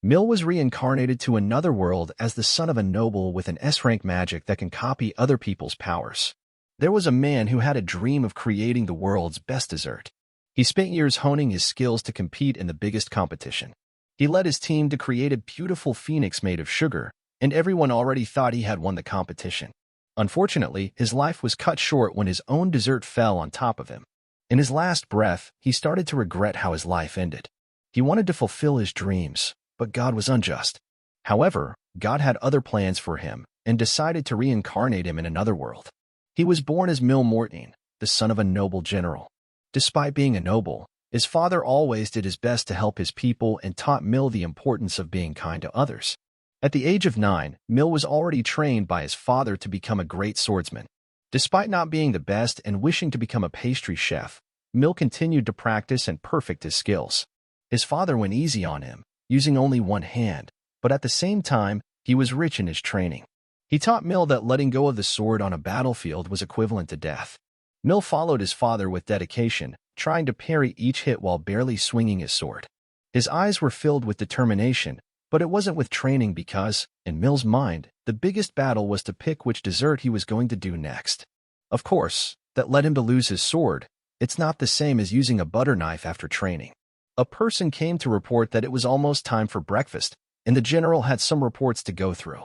Mill was reincarnated to another world as the son of a noble with an S-rank magic that can copy other people's powers. There was a man who had a dream of creating the world's best dessert. He spent years honing his skills to compete in the biggest competition. He led his team to create a beautiful phoenix made of sugar, and everyone already thought he had won the competition. Unfortunately, his life was cut short when his own dessert fell on top of him. In his last breath, he started to regret how his life ended. He wanted to fulfill his dreams, but God was unjust. However, God had other plans for him and decided to reincarnate him in another world. He was born as Mill Mortine, the son of a noble general. Despite being a noble, his father always did his best to help his people and taught Mill the importance of being kind to others. At the age of 9, Mill was already trained by his father to become a great swordsman. Despite not being the best and wishing to become a pastry chef, Mill continued to practice and perfect his skills. His father went easy on him, using only one hand, but at the same time, he was rich in his training. He taught Mill that letting go of the sword on a battlefield was equivalent to death. Mill followed his father with dedication, trying to parry each hit while barely swinging his sword. His eyes were filled with determination, but it wasn't with training because, in Mill's mind, the biggest battle was to pick which dessert he was going to do next. Of course, that led him to lose his sword. It's not the same as using a butter knife after training. A person came to report that it was almost time for breakfast, and the general had some reports to go through.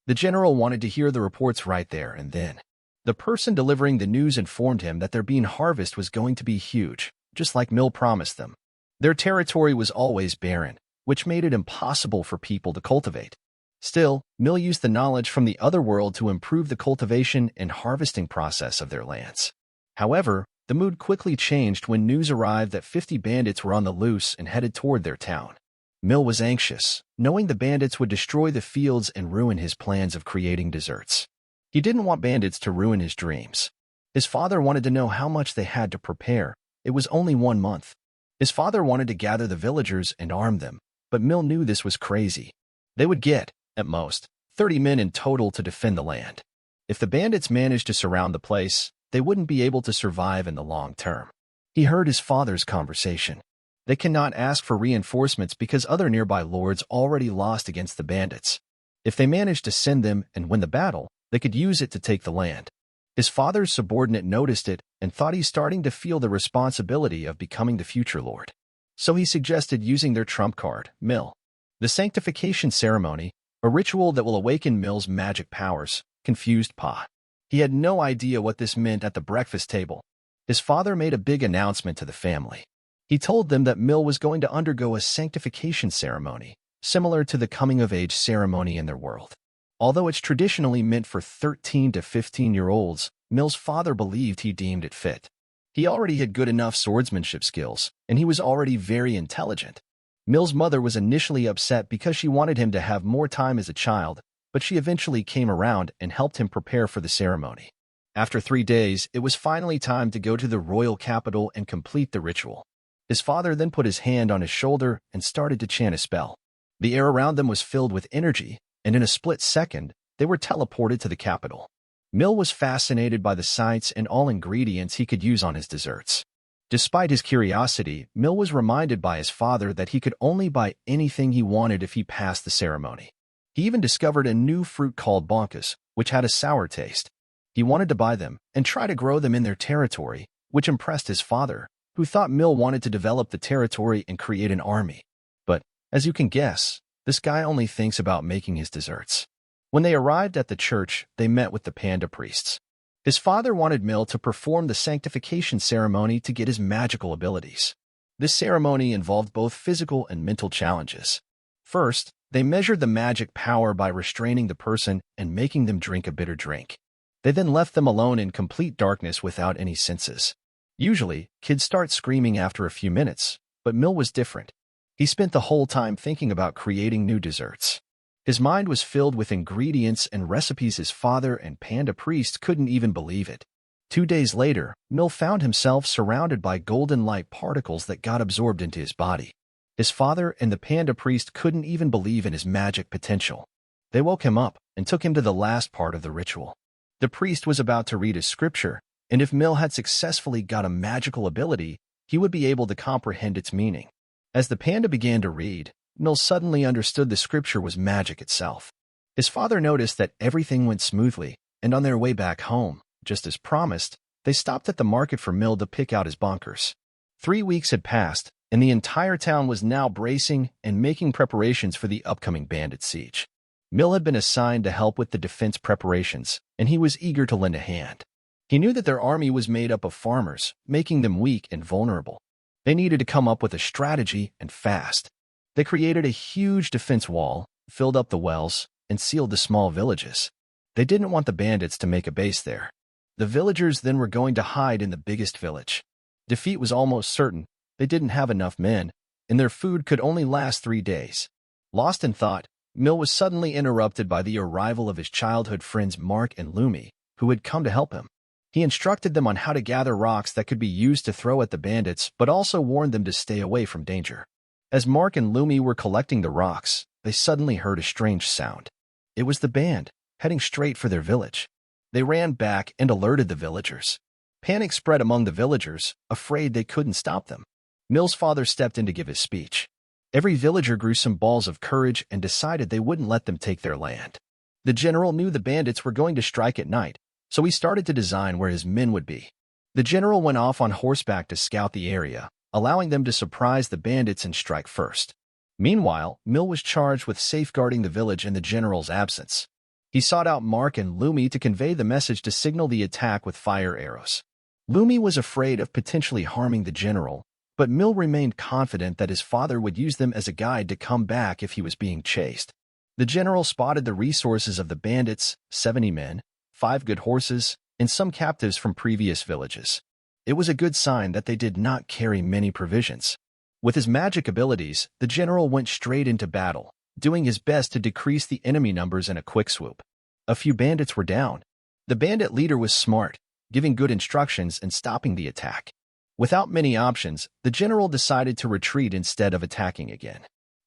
The general wanted to hear the reports right there and then. The person delivering the news informed him that their bean harvest was going to be huge, just like Mill promised them. Their territory was always barren, which made it impossible for people to cultivate. Still, Mill used the knowledge from the other world to improve the cultivation and harvesting process of their lands. However, the mood quickly changed when news arrived that 50 bandits were on the loose and headed toward their town. Mill was anxious, knowing the bandits would destroy the fields and ruin his plans of creating desserts. He didn't want bandits to ruin his dreams. His father wanted to know how much they had to prepare. It was only 1 month. His father wanted to gather the villagers and arm them, but Mill knew this was crazy. They would get, at most, 30 men in total to defend the land. If the bandits managed to surround the place, they wouldn't be able to survive in the long term. He heard his father's conversation. They cannot ask for reinforcements because other nearby lords already lost against the bandits. If they managed to send them and win the battle, they could use it to take the land. His father's subordinate noticed it and thought he's starting to feel the responsibility of becoming the future lord. So he suggested using their trump card, Mill. The sanctification ceremony, a ritual that will awaken Mill's magic powers, confused Pa. He had no idea what this meant at the breakfast table. His father made a big announcement to the family. He told them that Mill was going to undergo a sanctification ceremony, similar to the coming-of-age ceremony in their world. Although it's traditionally meant for 13 to 15-year-olds, Mill's father believed he deemed it fit. He already had good enough swordsmanship skills, and he was already very intelligent. Mill's mother was initially upset because she wanted him to have more time as a child, but she eventually came around and helped him prepare for the ceremony. After 3 days, it was finally time to go to the royal capital and complete the ritual. His father then put his hand on his shoulder and started to chant a spell. The air around them was filled with energy, and in a split second, they were teleported to the capital. Mill was fascinated by the sights and all ingredients he could use on his desserts. Despite his curiosity, Mill was reminded by his father that he could only buy anything he wanted if he passed the ceremony. He even discovered a new fruit called bonkas, which had a sour taste. He wanted to buy them and try to grow them in their territory, which impressed his father, who thought Mill wanted to develop the territory and create an army. But, as you can guess, this guy only thinks about making his desserts. When they arrived at the church, they met with the panda priests. His father wanted Mill to perform the sanctification ceremony to get his magical abilities. This ceremony involved both physical and mental challenges. First, they measured the magic power by restraining the person and making them drink a bitter drink. They then left them alone in complete darkness without any senses. Usually, kids start screaming after a few minutes, but Mill was different. He spent the whole time thinking about creating new desserts. His mind was filled with ingredients and recipes his father and panda priest couldn't even believe it. 2 days later, Mill found himself surrounded by golden light particles that got absorbed into his body. His father and the panda priest couldn't even believe in his magic potential. They woke him up and took him to the last part of the ritual. The priest was about to read a scripture, and if Mill had successfully got a magical ability, he would be able to comprehend its meaning. As the panda began to read, Mill suddenly understood the scripture was magic itself. His father noticed that everything went smoothly, and on their way back home, just as promised, they stopped at the market for Mill to pick out his bunkers. 3 weeks had passed, and the entire town was now bracing and making preparations for the upcoming bandit siege. Mill had been assigned to help with the defense preparations, and he was eager to lend a hand. He knew that their army was made up of farmers, making them weak and vulnerable. They needed to come up with a strategy and fast. They created a huge defense wall, filled up the wells, and sealed the small villages. They didn't want the bandits to make a base there. The villagers then were going to hide in the biggest village. Defeat was almost certain. They didn't have enough men, and their food could only last 3 days. Lost in thought, Mill was suddenly interrupted by the arrival of his childhood friends Mark and Lumi, who had come to help him. He instructed them on how to gather rocks that could be used to throw at the bandits, but also warned them to stay away from danger. As Mark and Lumi were collecting the rocks, they suddenly heard a strange sound. It was the band, heading straight for their village. They ran back and alerted the villagers. Panic spread among the villagers, afraid they couldn't stop them. Mill's father stepped in to give his speech. Every villager grew some balls of courage and decided they wouldn't let them take their land. The general knew the bandits were going to strike at night, so he started to design where his men would be. The general went off on horseback to scout the area, allowing them to surprise the bandits and strike first. Meanwhile, Mill was charged with safeguarding the village in the general's absence. He sought out Mark and Lumi to convey the message to signal the attack with fire arrows. Lumi was afraid of potentially harming the general, but Mill remained confident that his father would use them as a guide to come back if he was being chased. The general spotted the resources of the bandits, 70 men, 5 good horses, and some captives from previous villages. It was a good sign that they did not carry many provisions. With his magic abilities, the general went straight into battle, doing his best to decrease the enemy numbers in a quick swoop. A few bandits were down. The bandit leader was smart, giving good instructions and stopping the attack. Without many options, the general decided to retreat instead of attacking again.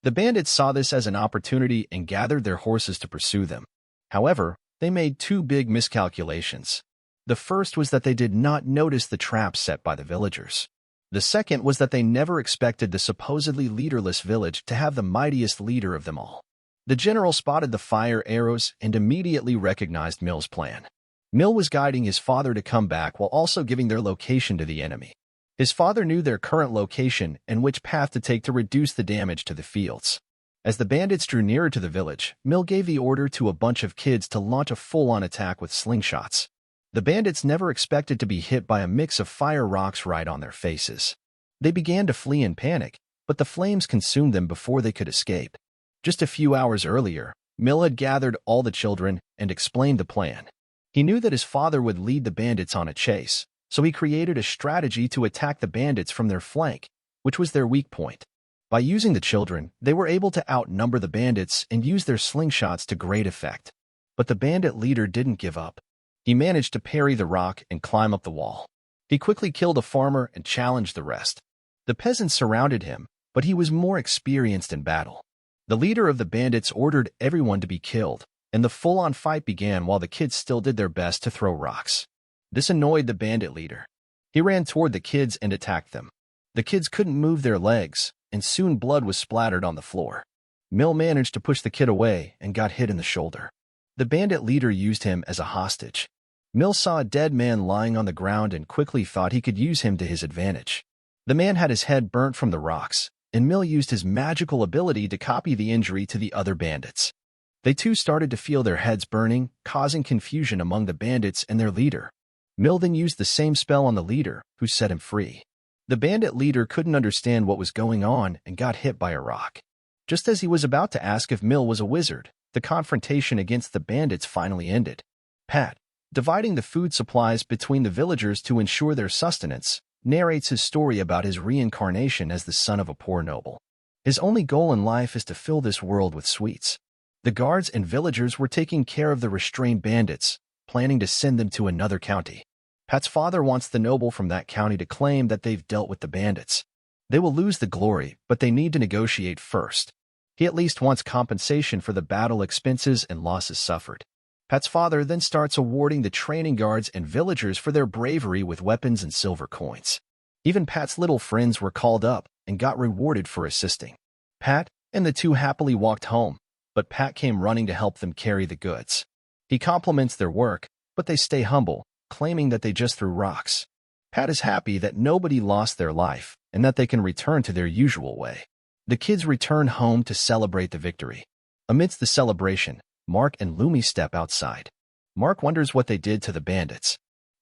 The bandits saw this as an opportunity and gathered their horses to pursue them. However, they made 2 big miscalculations. The first was that they did not notice the trap set by the villagers. The second was that they never expected the supposedly leaderless village to have the mightiest leader of them all. The general spotted the fire arrows and immediately recognized Mill's plan. Mill was guiding his father to come back while also giving their location to the enemy. His father knew their current location and which path to take to reduce the damage to the fields. As the bandits drew nearer to the village, Mill gave the order to a bunch of kids to launch a full-on attack with slingshots. The bandits never expected to be hit by a mix of fire rocks right on their faces. They began to flee in panic, but the flames consumed them before they could escape. Just a few hours earlier, Mill had gathered all the children and explained the plan. He knew that his father would lead the bandits on a chase, so he created a strategy to attack the bandits from their flank, which was their weak point. By using the children, they were able to outnumber the bandits and use their slingshots to great effect. But the bandit leader didn't give up. He managed to parry the rock and climb up the wall. He quickly killed a farmer and challenged the rest. The peasants surrounded him, but he was more experienced in battle. The leader of the bandits ordered everyone to be killed, and the full-on fight began while the kids still did their best to throw rocks. This annoyed the bandit leader. He ran toward the kids and attacked them. The kids couldn't move their legs, and soon blood was splattered on the floor. Mill managed to push the kid away and got hit in the shoulder. The bandit leader used him as a hostage. Mill saw a dead man lying on the ground and quickly thought he could use him to his advantage. The man had his head burnt from the rocks, and Mill used his magical ability to copy the injury to the other bandits. They too started to feel their heads burning, causing confusion among the bandits and their leader. Mill then used the same spell on the leader, who set him free. The bandit leader couldn't understand what was going on and got hit by a rock. Just as he was about to ask if Mill was a wizard, the confrontation against the bandits finally ended. Pat, dividing the food supplies between the villagers to ensure their sustenance, narrates his story about his reincarnation as the son of a poor noble. His only goal in life is to fill this world with sweets. The guards and villagers were taking care of the restrained bandits, planning to send them to another county. Pat's father wants the noble from that county to claim that they've dealt with the bandits. They will lose the glory, but they need to negotiate first. He at least wants compensation for the battle expenses and losses suffered. Pat's father then starts awarding the training guards and villagers for their bravery with weapons and silver coins. Even Pat's little friends were called up and got rewarded for assisting. Pat, and the two happily walked home, but Pat came running to help them carry the goods. He compliments their work, but they stay humble, claiming that they just threw rocks. Pat is happy that nobody lost their life and that they can return to their usual way. The kids return home to celebrate the victory. Amidst the celebration, Mark and Lumi step outside. Mark wonders what they did to the bandits.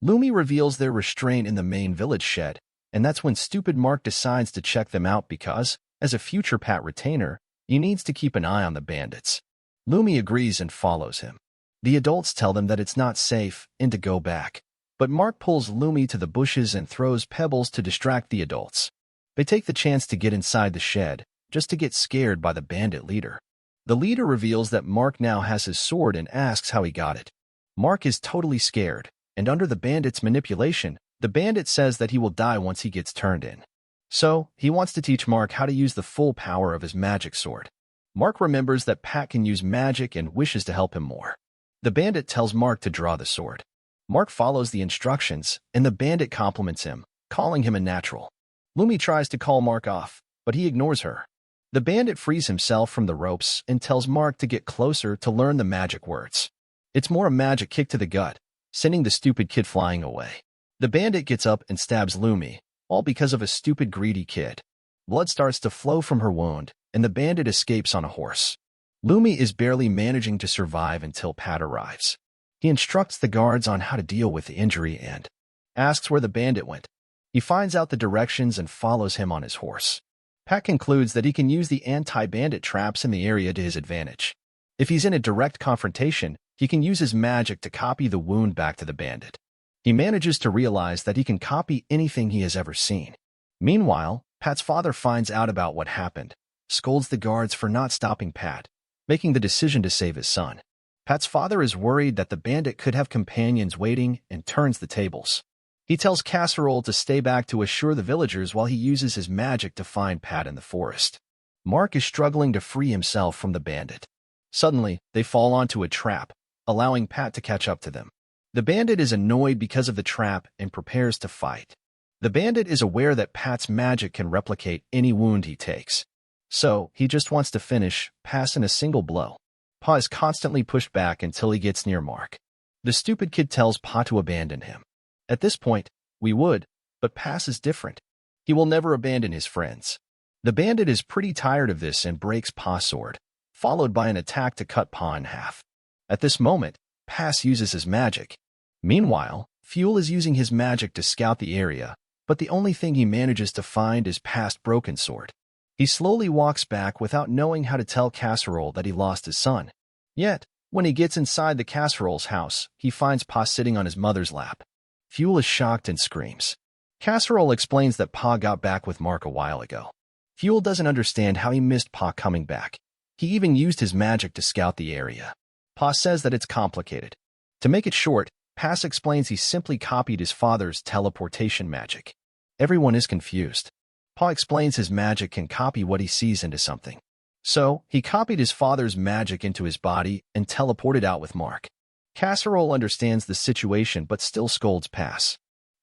Lumi reveals their restraint in the main village shed, and that's when stupid Mark decides to check them out because, as a future Pat retainer, he needs to keep an eye on the bandits. Lumi agrees and follows him. The adults tell them that it's not safe and to go back, but Mark pulls Lumi to the bushes and throws pebbles to distract the adults. They take the chance to get inside the shed, just to get scared by the bandit leader. The leader reveals that Mark now has his sword and asks how he got it. Mark is totally scared, and under the bandit's manipulation, the bandit says that he will die once he gets turned in. So, he wants to teach Mark how to use the full power of his magic sword. Mark remembers that Pat can use magic and wishes to help him more. The bandit tells Mark to draw the sword. Mark follows the instructions, and the bandit compliments him, calling him a natural. Lumi tries to call Mark off, but he ignores her. The bandit frees himself from the ropes and tells Mark to get closer to learn the magic words. It's more a magic kick to the gut, sending the stupid kid flying away. The bandit gets up and stabs Lumi, all because of a stupid greedy kid. Blood starts to flow from her wound, and the bandit escapes on a horse. Lumi is barely managing to survive until Pat arrives. He instructs the guards on how to deal with the injury and asks where the bandit went. He finds out the directions and follows him on his horse. Pat concludes that he can use the anti-bandit traps in the area to his advantage. If he's in a direct confrontation, he can use his magic to copy the wound back to the bandit. He manages to realize that he can copy anything he has ever seen. Meanwhile, Pat's father finds out about what happened, scolds the guards for not stopping Pat, making the decision to save his son. Pat's father is worried that the bandit could have companions waiting and turns the tables. He tells Casserole to stay back to assure the villagers while he uses his magic to find Pat in the forest. Mark is struggling to free himself from the bandit. Suddenly, they fall onto a trap, allowing Pat to catch up to them. The bandit is annoyed because of the trap and prepares to fight. The bandit is aware that Pat's magic can replicate any wound he takes. So, he just wants to finish, Pat in a single blow. Pa is constantly pushed back until he gets near Mark. The stupid kid tells Pa to abandon him. At this point, we would, but Pat is different. He will never abandon his friends. The bandit is pretty tired of this and breaks Pa's sword, followed by an attack to cut Pa in half. At this moment, Pat uses his magic. Meanwhile, Fuel is using his magic to scout the area, but the only thing he manages to find is Pat's broken sword. He slowly walks back without knowing how to tell Casserole that he lost his son. Yet, when he gets inside the Casserole's house, he finds Pa sitting on his mother's lap. Fuel is shocked and screams. Casserole explains that Pa got back with Mark a while ago. Fuel doesn't understand how he missed Pa coming back. He even used his magic to scout the area. Pa says that it's complicated. To make it short, Pa explains he simply copied his father's teleportation magic. Everyone is confused. Pa explains his magic can copy what he sees into something. So, he copied his father's magic into his body and teleported out with Mark. Casserole understands the situation but still scolds Pa.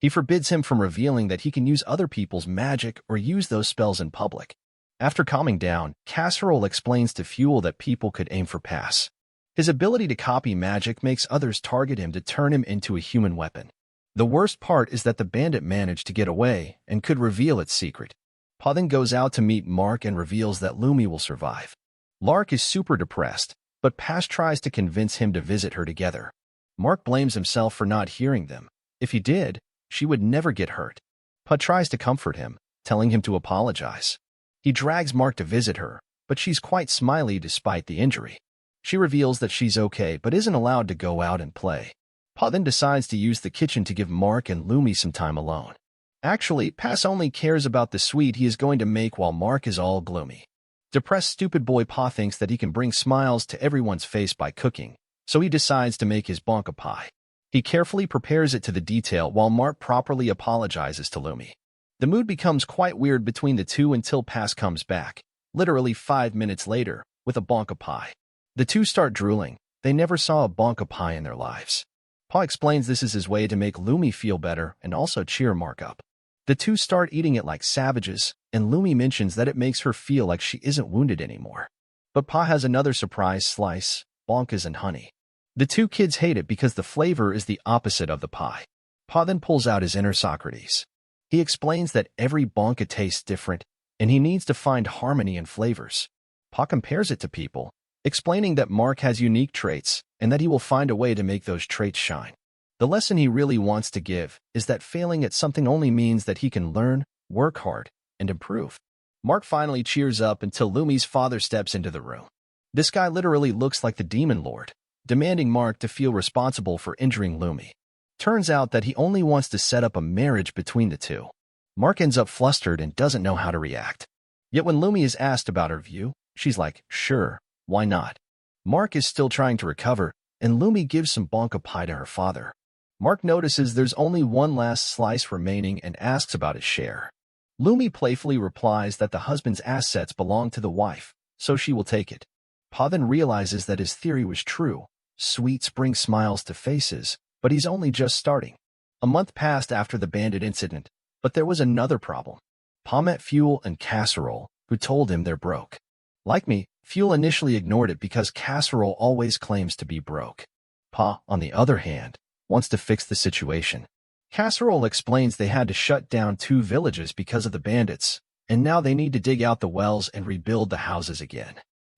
He forbids him from revealing that he can use other people's magic or use those spells in public. After calming down, Casserole explains to Fuel that people could aim for Pa. His ability to copy magic makes others target him to turn him into a human weapon. The worst part is that the bandit managed to get away and could reveal its secret. Pa then goes out to meet Mark and reveals that Lumi will survive. Lark is super depressed, but Pa tries to convince him to visit her together. Mark blames himself for not hearing them. If he did, she would never get hurt. Pa tries to comfort him, telling him to apologize. He drags Mark to visit her, but she's quite smiley despite the injury. She reveals that she's okay but isn't allowed to go out and play. Pa then decides to use the kitchen to give Mark and Lumi some time alone. Actually, Pa only cares about the sweet he is going to make while Mark is all gloomy. Depressed stupid boy Pa thinks that he can bring smiles to everyone's face by cooking, so he decides to make his bonka pie. He carefully prepares it to the detail while Mark properly apologizes to Lumi. The mood becomes quite weird between the two until Pa comes back, literally 5 minutes later, with a bonka pie. The two start drooling. They never saw a bonka pie in their lives. Pa explains this is his way to make Lumi feel better and also cheer Mark up. The two start eating it like savages, and Lumi mentions that it makes her feel like she isn't wounded anymore. But Pa has another surprise slice, bonkas and honey. The two kids hate it because the flavor is the opposite of the pie. Pa then pulls out his inner Socrates. He explains that every bonka tastes different, and he needs to find harmony in flavors. Pa compares it to people, explaining that Mark has unique traits and that he will find a way to make those traits shine. The lesson he really wants to give is that failing at something only means that he can learn, work hard, and improve. Mark finally cheers up until Lumi's father steps into the room. This guy literally looks like the demon lord, demanding Mark to feel responsible for injuring Lumi. Turns out that he only wants to set up a marriage between the two. Mark ends up flustered and doesn't know how to react. Yet when Lumi is asked about her view, she's like, sure, why not? Mark is still trying to recover, and Lumi gives some bonka pie to her father. Mark notices there's only one last slice remaining and asks about his share. Lumi playfully replies that the husband's assets belong to the wife, so she will take it. Pa then realizes that his theory was true. Sweets bring smiles to faces, but he's only just starting. A month passed after the bandit incident, but there was another problem. Pa met Fuel and Casserole, who told him they're broke. Like me, Fuel initially ignored it because Casserole always claims to be broke. Pa, on the other hand, wants to fix the situation. Casserole explains they had to shut down 2 villages because of the bandits, and now they need to dig out the wells and rebuild the houses again.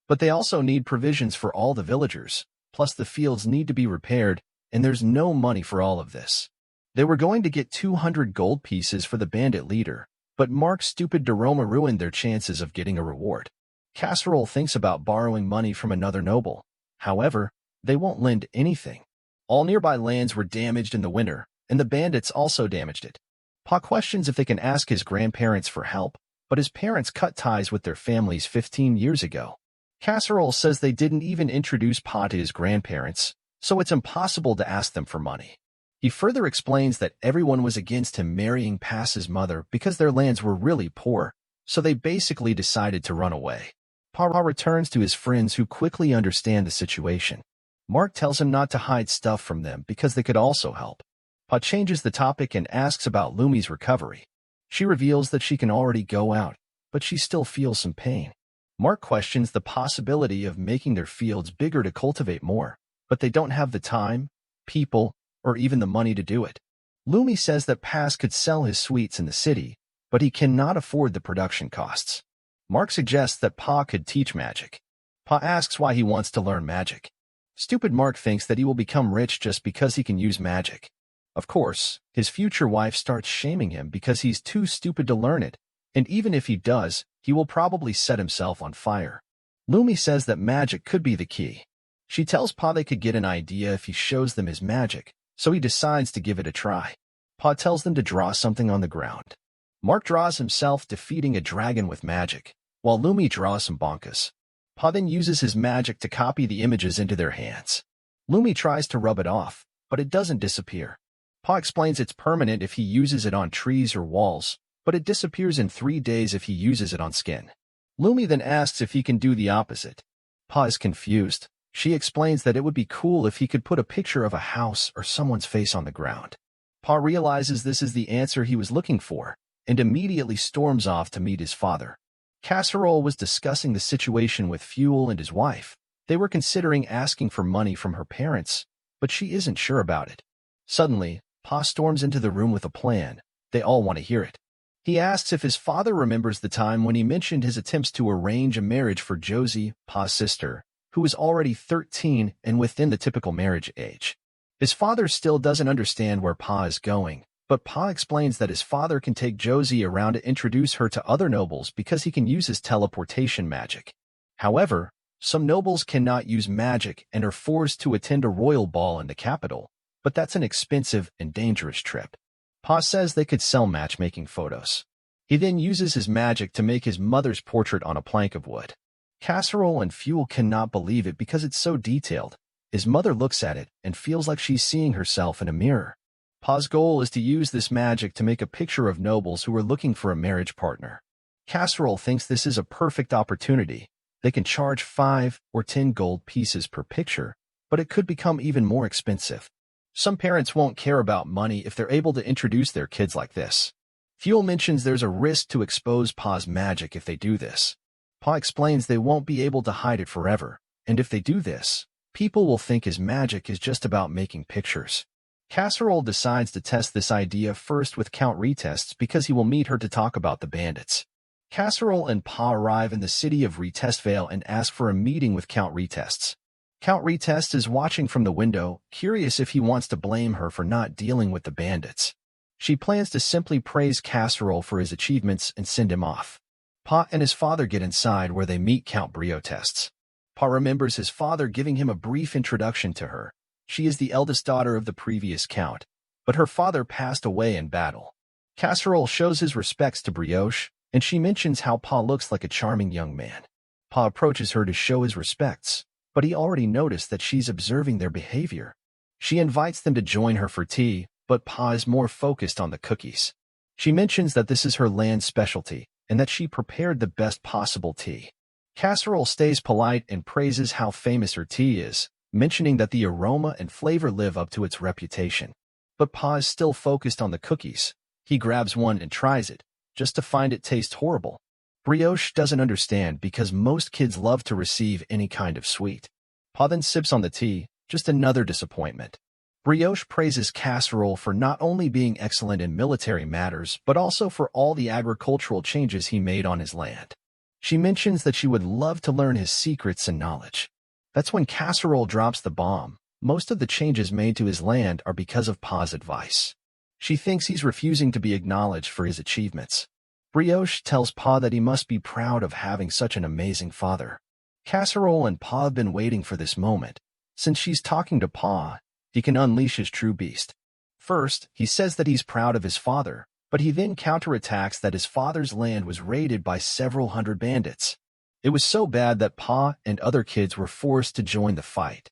But they also need provisions for all the villagers, plus the fields need to be repaired, and there's no money for all of this. They were going to get 200 gold pieces for the bandit leader, but Mark's stupid Doroma ruined their chances of getting a reward. Casserole thinks about borrowing money from another noble. However, they won't lend anything. All nearby lands were damaged in the winter, and the bandits also damaged it. Pa questions if they can ask his grandparents for help, but his parents cut ties with their families 15 years ago. Casserole says they didn't even introduce Pa to his grandparents, so it's impossible to ask them for money. He further explains that everyone was against him marrying Pass's mother because their lands were really poor, so they basically decided to run away. Pa returns to his friends who quickly understand the situation. Mark tells him not to hide stuff from them because they could also help. Pa changes the topic and asks about Lumi's recovery. She reveals that she can already go out, but she still feels some pain. Mark questions the possibility of making their fields bigger to cultivate more, but they don't have the time, people, or even the money to do it. Lumi says that Pass could sell his sweets in the city, but he cannot afford the production costs. Mark suggests that Pa could teach magic. Pa asks why he wants to learn magic. Stupid Mark thinks that he will become rich just because he can use magic. Of course, his future wife starts shaming him because he's too stupid to learn it, and even if he does, he will probably set himself on fire. Lumi says that magic could be the key. She tells Pa they could get an idea if he shows them his magic, so he decides to give it a try. Pa tells them to draw something on the ground. Mark draws himself defeating a dragon with magic, while Lumi draws some bonkas. Pa then uses his magic to copy the images into their hands. Lumi tries to rub it off, but it doesn't disappear. Pa explains it's permanent if he uses it on trees or walls, but it disappears in 3 days if he uses it on skin. Lumi then asks if he can do the opposite. Pa is confused. She explains that it would be cool if he could put a picture of a house or someone's face on the ground. Pa realizes this is the answer he was looking for, and immediately storms off to meet his father. Casserole was discussing the situation with Fuel and his wife. They were considering asking for money from her parents, but she isn't sure about it. Suddenly, Pa storms into the room with a plan. They all want to hear it. He asks if his father remembers the time when he mentioned his attempts to arrange a marriage for Josie, Pa's sister, who was already 13 and within the typical marriage age. His father still doesn't understand where Pa is going, but Pa explains that his father can take Josie around to introduce her to other nobles because he can use his teleportation magic. However, some nobles cannot use magic and are forced to attend a royal ball in the capital, but that's an expensive and dangerous trip. Pa says they could sell matchmaking photos. He then uses his magic to make his mother's portrait on a plank of wood. Casserole and Fuel cannot believe it because it's so detailed. His mother looks at it and feels like she's seeing herself in a mirror. Pa's goal is to use this magic to make a picture of nobles who are looking for a marriage partner. Casserole thinks this is a perfect opportunity. They can charge 5 or 10 gold pieces per picture, but it could become even more expensive. Some parents won't care about money if they're able to introduce their kids like this. Fuel mentions there's a risk to expose Pa's magic if they do this. Pa explains they won't be able to hide it forever, and if they do this, people will think his magic is just about making pictures. Casserole decides to test this idea first with Count Retests because he will meet her to talk about the bandits. Casserole and Pa arrive in the city of Retestvale and ask for a meeting with Count Retests. Count Retests is watching from the window, curious if he wants to blame her for not dealing with the bandits. She plans to simply praise Casserole for his achievements and send him off. Pa and his father get inside where they meet Count Briotests. Pa remembers his father giving him a brief introduction to her. She is the eldest daughter of the previous count, but her father passed away in battle. Casserole shows his respects to Brioche, and she mentions how Pa looks like a charming young man. Pa approaches her to show his respects, but he already noticed that she's observing their behavior. She invites them to join her for tea, but Pa is more focused on the cookies. She mentions that this is her land specialty, and that she prepared the best possible tea. Casserole stays polite and praises how famous her tea is, mentioning that the aroma and flavor live up to its reputation. But Pa is still focused on the cookies. He grabs one and tries it, just to find it taste horrible. Brioche doesn't understand because most kids love to receive any kind of sweet. Pa then sips on the tea, just another disappointment. Brioche praises Casserole for not only being excellent in military matters but also for all the agricultural changes he made on his land. She mentions that she would love to learn his secrets and knowledge. That's when Casserole drops the bomb. Most of the changes made to his land are because of Pa's advice. She thinks he's refusing to be acknowledged for his achievements. Brioche tells Pa that he must be proud of having such an amazing father. Casserole and Pa have been waiting for this moment. Since she's talking to Pa, he can unleash his true beast. First, he says that he's proud of his father, but he then counterattacks that his father's land was raided by several hundred bandits. It was so bad that Pa and other kids were forced to join the fight.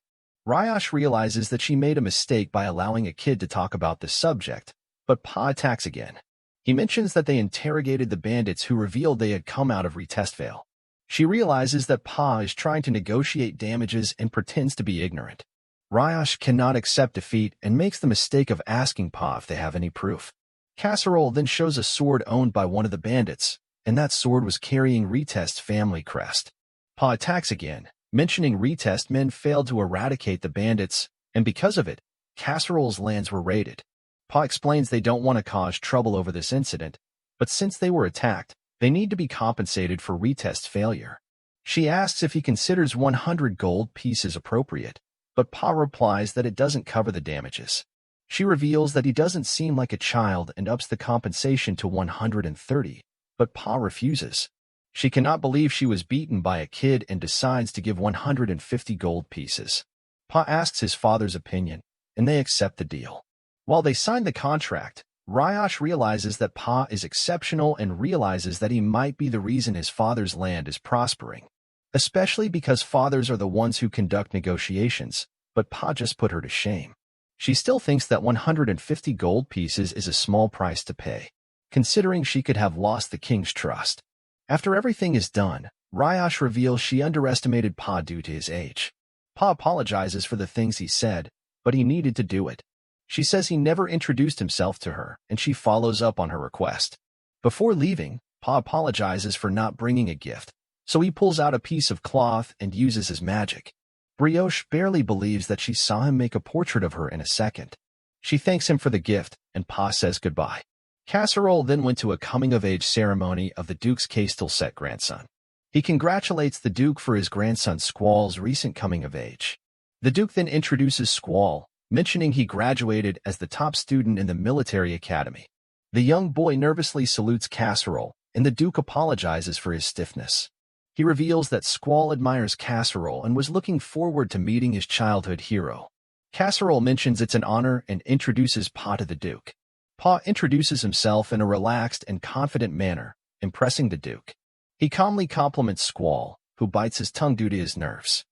Ryosh realizes that she made a mistake by allowing a kid to talk about this subject, but Pa attacks again. He mentions that they interrogated the bandits who revealed they had come out of Retestvale. She realizes that Pa is trying to negotiate damages and pretends to be ignorant. Ryosh cannot accept defeat and makes the mistake of asking Pa if they have any proof. Casserole then shows a sword owned by one of the bandits, and that sword was carrying Retest's family crest. Pa attacks again, mentioning Retest men failed to eradicate the bandits, and because of it, Casserole's lands were raided. Pa explains they don't want to cause trouble over this incident, but since they were attacked, they need to be compensated for Retest's failure. She asks if he considers 100 gold pieces appropriate, but Pa replies that it doesn't cover the damages. She reveals that he doesn't seem like a child and ups the compensation to 130, but Pa refuses. She cannot believe she was beaten by a kid and decides to give 150 gold pieces. Pa asks his father's opinion, and they accept the deal. While they sign the contract, Ryosh realizes that Pa is exceptional and realizes that he might be the reason his father's land is prospering. Especially because fathers are the ones who conduct negotiations, but Pa just put her to shame. She still thinks that 150 gold pieces is a small price to pay, considering she could have lost the king's trust. After everything is done, Ryosh reveals she underestimated Pa due to his age. Pa apologizes for the things he said, but he needed to do it. She says he never introduced himself to her, and she follows up on her request. Before leaving, Pa apologizes for not bringing a gift, so he pulls out a piece of cloth and uses his magic. Brioche barely believes that she saw him make a portrait of her in a second. She thanks him for the gift, and Pa says goodbye. Casserole then went to a coming-of-age ceremony of the Duke's Castelset grandson. He congratulates the Duke for his grandson Squall's recent coming-of-age. The Duke then introduces Squall, mentioning he graduated as the top student in the military academy. The young boy nervously salutes Casserole, and the Duke apologizes for his stiffness. He reveals that Squall admires Casserole and was looking forward to meeting his childhood hero. Casserole mentions it's an honor and introduces Pa to the Duke. Pa introduces himself in a relaxed and confident manner, impressing the Duke. He calmly compliments Squall, who bites his tongue due to his nerves.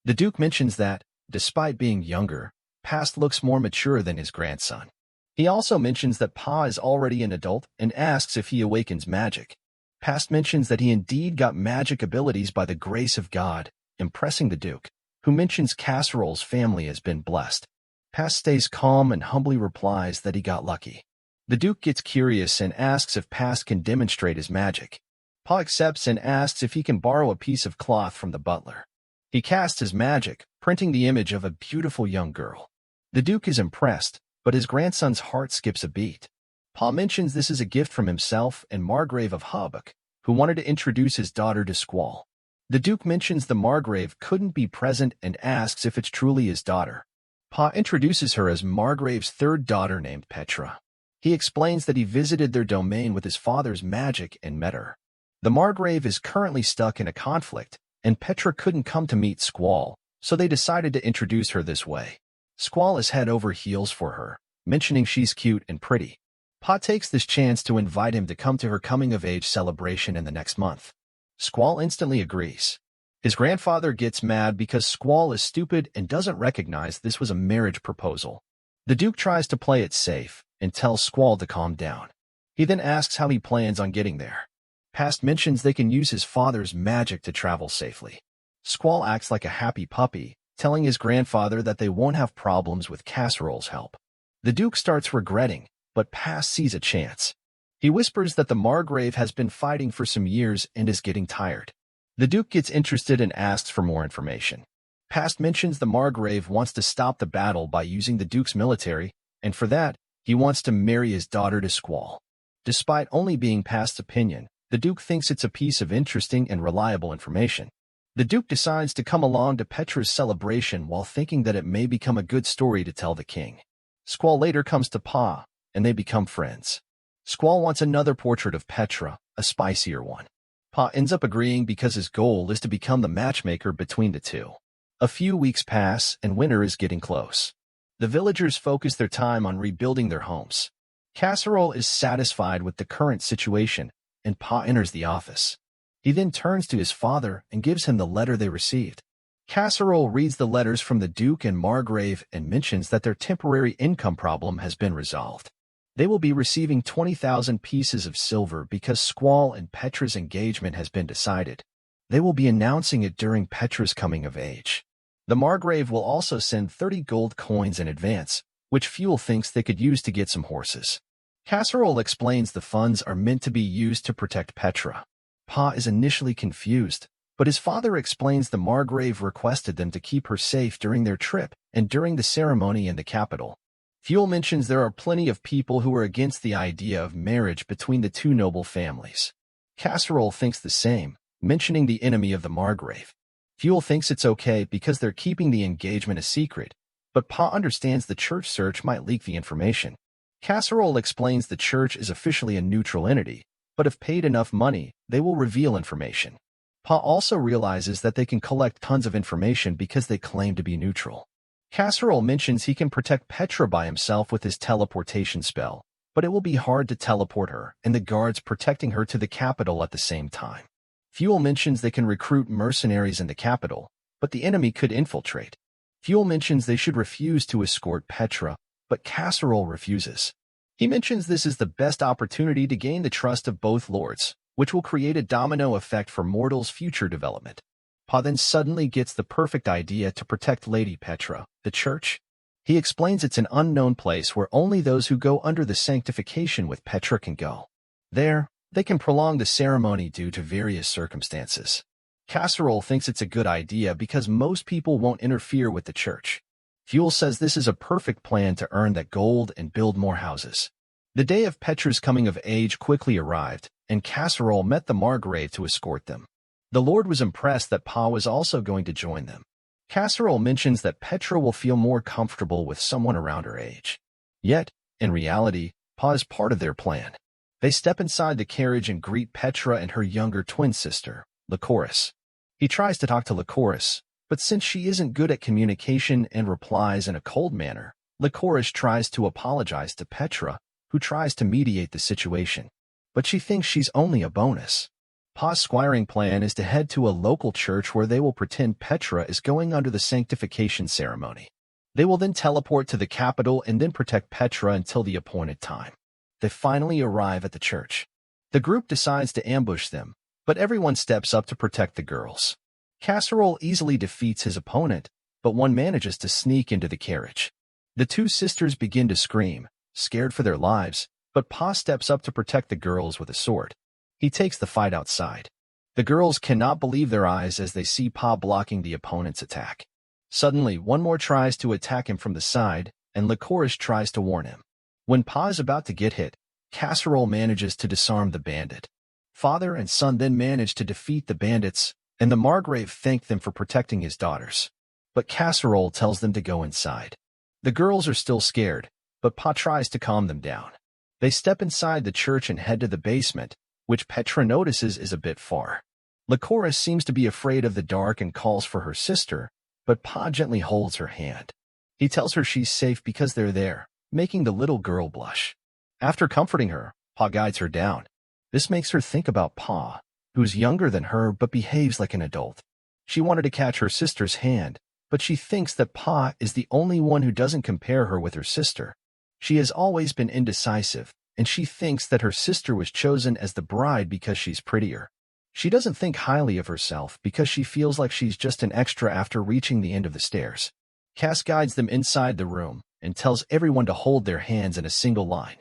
The Duke mentions that, despite being younger, Past looks more mature than his grandson. He also mentions that Pa is already an adult and asks if he awakens magic. Past mentions that he indeed got magic abilities by the grace of God, impressing the Duke, who mentions Casserole's family has been blessed. Past stays calm and humbly replies that he got lucky. The Duke gets curious and asks if Past can demonstrate his magic. Pa accepts and asks if he can borrow a piece of cloth from the butler. He casts his magic, printing the image of a beautiful young girl. The Duke is impressed, but his grandson's heart skips a beat. Pa mentions this is a gift from himself and Margrave of Hawbuck, who wanted to introduce his daughter to Squall. The Duke mentions the Margrave couldn't be present and asks if it's truly his daughter. Pa introduces her as Margrave's third daughter named Petra. He explains that he visited their domain with his father's magic and met her. The Margrave is currently stuck in a conflict, and Petra couldn't come to meet Squall, so they decided to introduce her this way. Squall is head over heels for her, mentioning she's cute and pretty. Pa takes this chance to invite him to come to her coming-of-age celebration in the next month. Squall instantly agrees. His grandfather gets mad because Squall is stupid and doesn't recognize this was a marriage proposal. The Duke tries to play it safe and tells Squall to calm down. He then asks how he plans on getting there. Past mentions they can use his father's magic to travel safely. Squall acts like a happy puppy, telling his grandfather that they won't have problems with Casserole's help. The Duke starts regretting, but Past sees a chance. He whispers that the Margrave has been fighting for some years and is getting tired. The Duke gets interested and asks for more information. Past mentions the Margrave wants to stop the battle by using the Duke's military, and for that, he wants to marry his daughter to Squall. Despite only being Past's opinion, the Duke thinks it's a piece of interesting and reliable information. The Duke decides to come along to Petra's celebration while thinking that it may become a good story to tell the king. Squall later comes to Pa, and they become friends. Squall wants another portrait of Petra, a spicier one. Pa ends up agreeing because his goal is to become the matchmaker between the two. A few weeks pass and winter is getting close. The villagers focus their time on rebuilding their homes. Casserole is satisfied with the current situation, and Pa enters the office. He then turns to his father and gives him the letter they received. Casserole reads the letters from the Duke and Margrave and mentions that their temporary income problem has been resolved. They will be receiving 20,000 pieces of silver because Squall and Petra's engagement has been decided. They will be announcing it during Petra's coming of age. The Margrave will also send 30 gold coins in advance, which Fuel thinks they could use to get some horses. Casserole explains the funds are meant to be used to protect Petra. Pa is initially confused, but his father explains the Margrave requested them to keep her safe during their trip and during the ceremony in the capital. Fuel mentions there are plenty of people who are against the idea of marriage between the two noble families. Casserole thinks the same, mentioning the enemy of the Margrave. Fuel thinks it's okay because they're keeping the engagement a secret, but Pa understands the church search might leak the information. Casserole explains the church is officially a neutral entity, but if paid enough money, they will reveal information. Pa also realizes that they can collect tons of information because they claim to be neutral. Casserole mentions he can protect Petra by himself with his teleportation spell, but it will be hard to teleport her and the guards protecting her to the capital at the same time. Fuel mentions they can recruit mercenaries in the capital, but the enemy could infiltrate. Fuel mentions they should refuse to escort Petra, but Casserole refuses. He mentions this is the best opportunity to gain the trust of both lords, which will create a domino effect for mortals' future development. Pa then suddenly gets the perfect idea to protect Lady Petra, the church. He explains it's an unknown place where only those who go under the sanctification with Petra can go. There, they can prolong the ceremony due to various circumstances. Casserole thinks it's a good idea because most people won't interfere with the church. Fuel says this is a perfect plan to earn that gold and build more houses. The day of Petra's coming of age quickly arrived, and Casserole met the Margrave to escort them. The Lord was impressed that Pa was also going to join them. Casserole mentions that Petra will feel more comfortable with someone around her age. Yet, in reality, Pa is part of their plan. They step inside the carriage and greet Petra and her younger twin sister, Lycoris. He tries to talk to Lycoris, but since she isn't good at communication and replies in a cold manner, Lycoris tries to apologize to Petra, who tries to mediate the situation. But she thinks she's only a bonus. Pa's squiring plan is to head to a local church where they will pretend Petra is going under the sanctification ceremony. They will then teleport to the capital and then protect Petra until the appointed time. They finally arrive at the church. The group decides to ambush them, but everyone steps up to protect the girls. Casserole easily defeats his opponent, but one manages to sneak into the carriage. The two sisters begin to scream, scared for their lives, but Pa steps up to protect the girls with a sword. He takes the fight outside. The girls cannot believe their eyes as they see Pa blocking the opponent's attack. Suddenly, one more tries to attack him from the side, and Licorice tries to warn him. When Pa is about to get hit, Casserole manages to disarm the bandit. Father and son then manage to defeat the bandits, and the Margrave thank them for protecting his daughters. But Casserole tells them to go inside. The girls are still scared, but Pa tries to calm them down. They step inside the church and head to the basement, which Petra notices is a bit far. Licorice seems to be afraid of the dark and calls for her sister, but Pa gently holds her hand. He tells her she's safe because they're there, making the little girl blush. After comforting her, Pa guides her down. This makes her think about Pa, who's younger than her but behaves like an adult. She wanted to catch her sister's hand, but she thinks that Pa is the only one who doesn't compare her with her sister. She has always been indecisive, and she thinks that her sister was chosen as the bride because she's prettier. She doesn't think highly of herself because she feels like she's just an extra after reaching the end of the stairs. Cass guides them inside the room and tells everyone to hold their hands in a single line.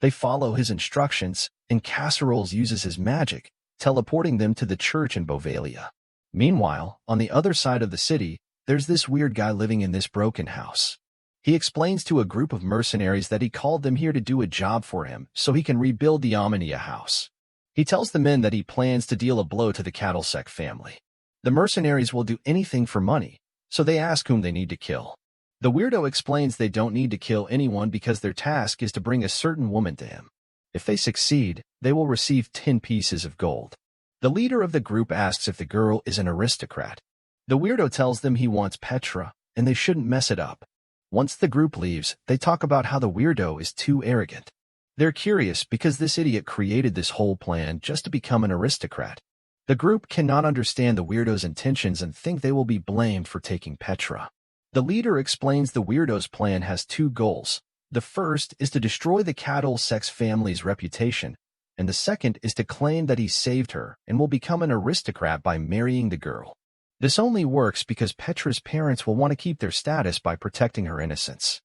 They follow his instructions, and Casseroles uses his magic, teleporting them to the church in Bovalia. Meanwhile, on the other side of the city, there's this weird guy living in this broken house. He explains to a group of mercenaries that he called them here to do a job for him so he can rebuild the Omnia house. He tells the men that he plans to deal a blow to the Cattlesec family. The mercenaries will do anything for money, so they ask whom they need to kill. The weirdo explains they don't need to kill anyone because their task is to bring a certain woman to him. If they succeed, they will receive 10 pieces of gold. The leader of the group asks if the girl is an aristocrat. The weirdo tells them he wants Petra, and they shouldn't mess it up. Once the group leaves, they talk about how the weirdo is too arrogant. They're curious because this idiot created this whole plan just to become an aristocrat. The group cannot understand the weirdo's intentions and think they will be blamed for taking Petra. The leader explains the weirdo's plan has 2 goals. The first is to destroy the Cattlesec family's reputation, and the second is to claim that he saved her and will become an aristocrat by marrying the girl. This only works because Petra's parents will want to keep their status by protecting her innocence.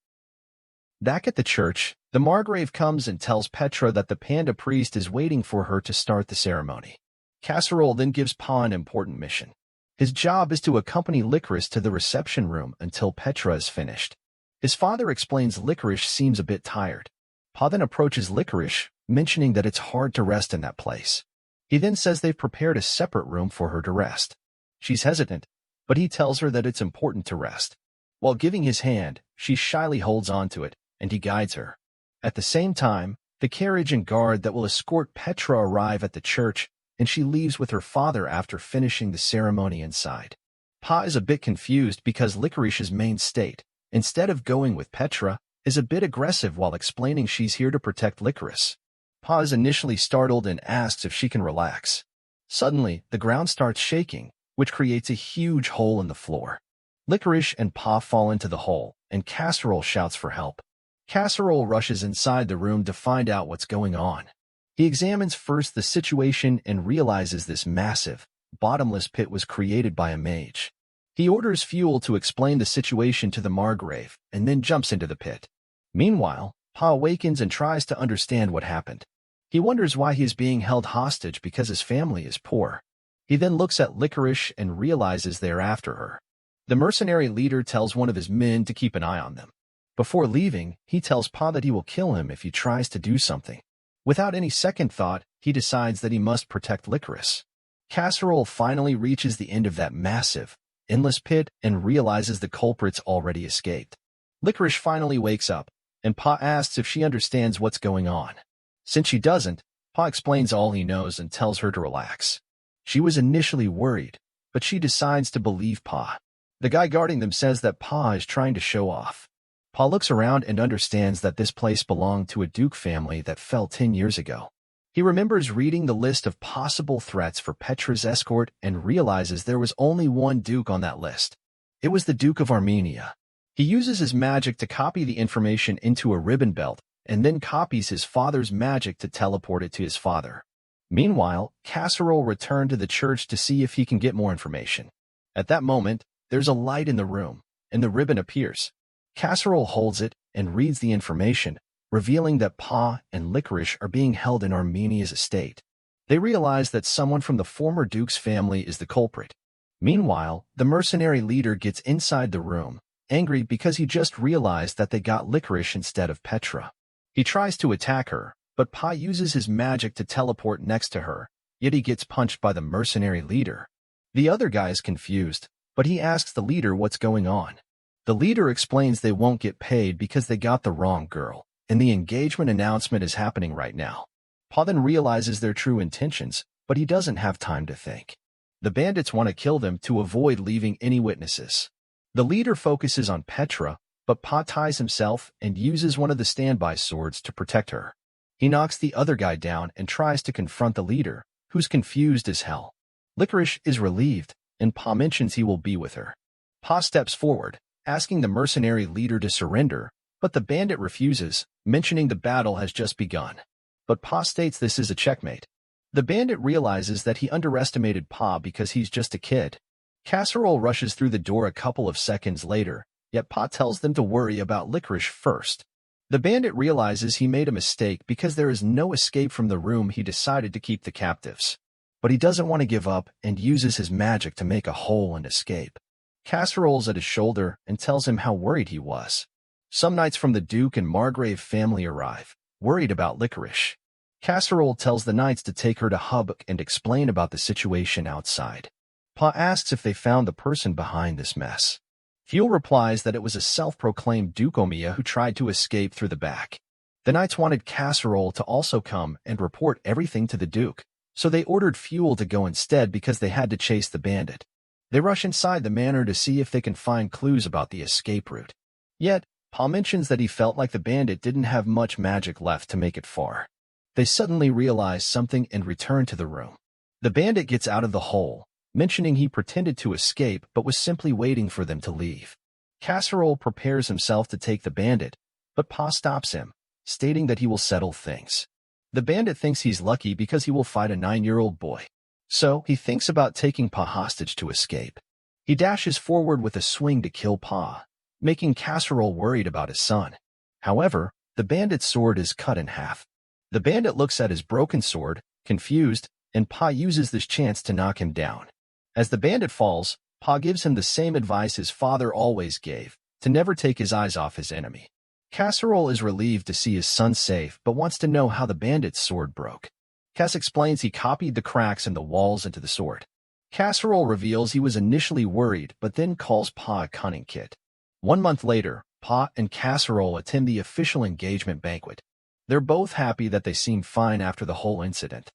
Back at the church, the Margrave comes and tells Petra that the panda priest is waiting for her to start the ceremony. Casserole then gives Pa an important mission. His job is to accompany Licorice to the reception room until Petra is finished. His father explains Licorice seems a bit tired. Pa then approaches Licorice, mentioning that it's hard to rest in that place. He then says they've prepared a separate room for her to rest. She's hesitant, but he tells her that it's important to rest. While giving his hand, she shyly holds onto it, and he guides her. At the same time, the carriage and guard that will escort Petra arrive at the church, and she leaves with her father after finishing the ceremony inside. Pa is a bit confused because Licorice's main state, instead of going with Petra, is a bit aggressive while explaining she's here to protect Licorice. Pa is initially startled and asks if she can relax. Suddenly, the ground starts shaking, which creates a huge hole in the floor. Licorice and Pa fall into the hole, and Casserole shouts for help. Casserole rushes inside the room to find out what's going on. He examines first the situation and realizes this massive, bottomless pit was created by a mage. He orders fuel to explain the situation to the Margrave, and then jumps into the pit. Meanwhile, Pa awakens and tries to understand what happened. He wonders why he is being held hostage because his family is poor. He then looks at Licorice and realizes they are after her. The mercenary leader tells one of his men to keep an eye on them. Before leaving, he tells Pa that he will kill him if he tries to do something. Without any second thought, he decides that he must protect Licorice. Casserole finally reaches the end of that massive, endless pit and realizes the culprit's already escaped. Licorice finally wakes up, and Pa asks if she understands what's going on. Since she doesn't, Pa explains all he knows and tells her to relax. She was initially worried, but she decides to believe Pa. The guy guarding them says that Pa is trying to show off. Pa looks around and understands that this place belonged to a Duke family that fell 10 years ago. He remembers reading the list of possible threats for Petra's escort and realizes there was only one Duke on that list. It was the Duke of Armenia. He uses his magic to copy the information into a ribbon belt, and then copies his father's magic to teleport it to his father. Meanwhile, Casserole returned to the church to see if he can get more information. At that moment, there's a light in the room, and the ribbon appears. Casserole holds it and reads the information, revealing that Pa and Licorice are being held in Armenia's estate. They realize that someone from the former duke's family is the culprit. Meanwhile, the mercenary leader gets inside the room, angry because he just realized that they got Licorice instead of Petra. He tries to attack her, but Pa uses his magic to teleport next to her, yet he gets punched by the mercenary leader. The other guy is confused, but he asks the leader what's going on. The leader explains they won't get paid because they got the wrong girl, and the engagement announcement is happening right now. Pa then realizes their true intentions, but he doesn't have time to think. The bandits want to kill them to avoid leaving any witnesses. The leader focuses on Petra, but Pa ties himself and uses one of the standby swords to protect her. He knocks the other guy down and tries to confront the leader, who's confused as hell. Licorice is relieved, and Pa mentions he will be with her. Pa steps forward, asking the mercenary leader to surrender, but the bandit refuses, mentioning the battle has just begun. But Pa states this is a checkmate. The bandit realizes that he underestimated Pa because he's just a kid. Casserole rushes through the door a couple of seconds later, yet Pa tells them to worry about Licorice first. The bandit realizes he made a mistake because there is no escape from the room. He decided to keep the captives. But he doesn't want to give up and uses his magic to make a hole and escape. Casserole's at his shoulder and tells him how worried he was. Some knights from the Duke and Margrave family arrive, worried about Licorice. Casserole tells the knights to take her to Hubbock and explain about the situation outside. Pa asks if they found the person behind this mess. Fuel replies that it was a self-proclaimed Duke Omiya who tried to escape through the back. The knights wanted Casserole to also come and report everything to the Duke, so they ordered Fuel to go instead because they had to chase the bandit. They rush inside the manor to see if they can find clues about the escape route. Yet, Pa mentions that he felt like the bandit didn't have much magic left to make it far. They suddenly realize something and return to the room. The bandit gets out of the hole, mentioning he pretended to escape but was simply waiting for them to leave. Casserole prepares himself to take the bandit, but Pa stops him, stating that he will settle things. The bandit thinks he's lucky because he will fight a 9-year-old boy. So, he thinks about taking Pa hostage to escape. He dashes forward with a swing to kill Pa, making Casserole worried about his son. However, the bandit's sword is cut in half. The bandit looks at his broken sword, confused, and Pa uses this chance to knock him down. As the bandit falls, Pa gives him the same advice his father always gave, to never take his eyes off his enemy. Casserole is relieved to see his son safe but wants to know how the bandit's sword broke. Cass explains he copied the cracks in the walls into the sword. Casserole reveals he was initially worried but then calls Pa a cunning kid. 1 month later, Pa and Casserole attend the official engagement banquet. They're both happy that they seem fine after the whole incident.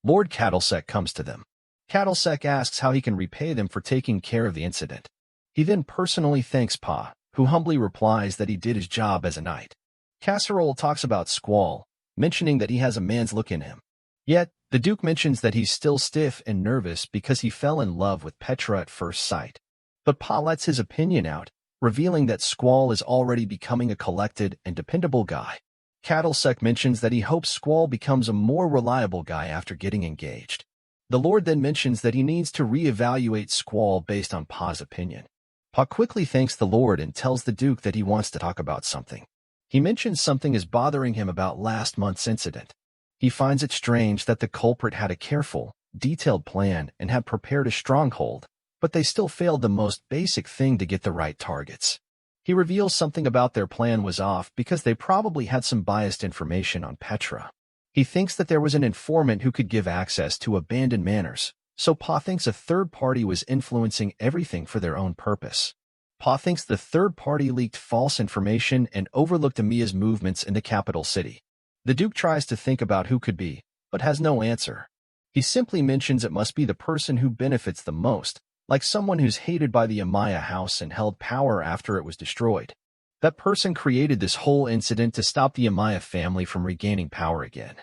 Lord Cattlesec comes to them. Cattlesec asks how he can repay them for taking care of the incident. He then personally thanks Pa, who humbly replies that he did his job as a knight. Casserole talks about Squall, mentioning that he has a man's look in him. Yet, the Duke mentions that he's still stiff and nervous because he fell in love with Petra at first sight. But Pa lets his opinion out, revealing that Squall is already becoming a collected and dependable guy. Cattlesec mentions that he hopes Squall becomes a more reliable guy after getting engaged. The Lord then mentions that he needs to re-evaluate Squall based on Pa's opinion. Pa quickly thanks the Lord and tells the Duke that he wants to talk about something. He mentions something is bothering him about last month's incident. He finds it strange that the culprit had a careful, detailed plan and had prepared a stronghold, but they still failed the most basic thing to get the right targets. He reveals something about their plan was off because they probably had some biased information on Petra. He thinks that there was an informant who could give access to abandoned manors, so Pa thinks a third party was influencing everything for their own purpose. Pa thinks the third party leaked false information and overlooked Amiya's movements in the capital city. The Duke tries to think about who could be, but has no answer. He simply mentions it must be the person who benefits the most, like someone who's hated by the Amaya house and held power after it was destroyed. That person created this whole incident to stop the Amaya family from regaining power again.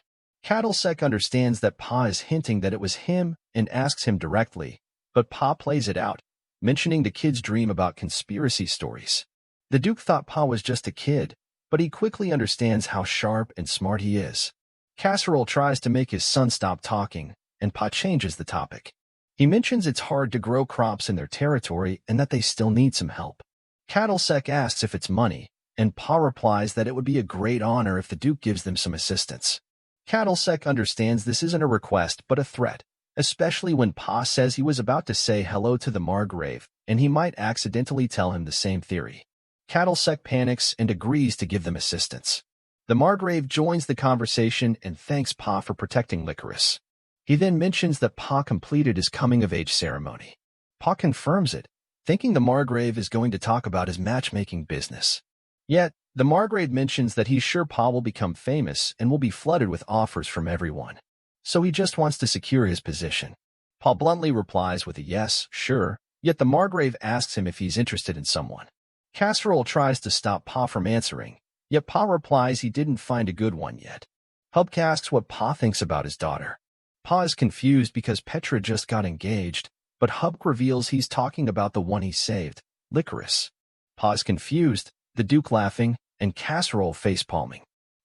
Cattlesec understands that Pa is hinting that it was him and asks him directly, but Pa plays it out, mentioning the kid's dream about conspiracy stories. The Duke thought Pa was just a kid, but he quickly understands how sharp and smart he is. Casserole tries to make his son stop talking, and Pa changes the topic. He mentions it's hard to grow crops in their territory and that they still need some help. Cattlesec asks if it's money, and Pa replies that it would be a great honor if the Duke gives them some assistance. Cattlesec understands this isn't a request but a threat, especially when Pa says he was about to say hello to the Margrave, and he might accidentally tell him the same theory. Cattlesec panics and agrees to give them assistance. The Margrave joins the conversation and thanks Pa for protecting Licorice. He then mentions that Pa completed his coming-of-age ceremony. Pa confirms it, thinking the Margrave is going to talk about his matchmaking business. Yet, the Margrave mentions that he's sure Pa will become famous and will be flooded with offers from everyone. So he just wants to secure his position. Pa bluntly replies with a yes, sure, yet the Margrave asks him if he's interested in someone. Casserole tries to stop Pa from answering, yet Pa replies he didn't find a good one yet. Hubk asks what Pa thinks about his daughter. Pa is confused because Petra just got engaged, but Hubk reveals he's talking about the one he saved, Licorice. Pa is confused, the Duke laughing, and Casserole face-palming.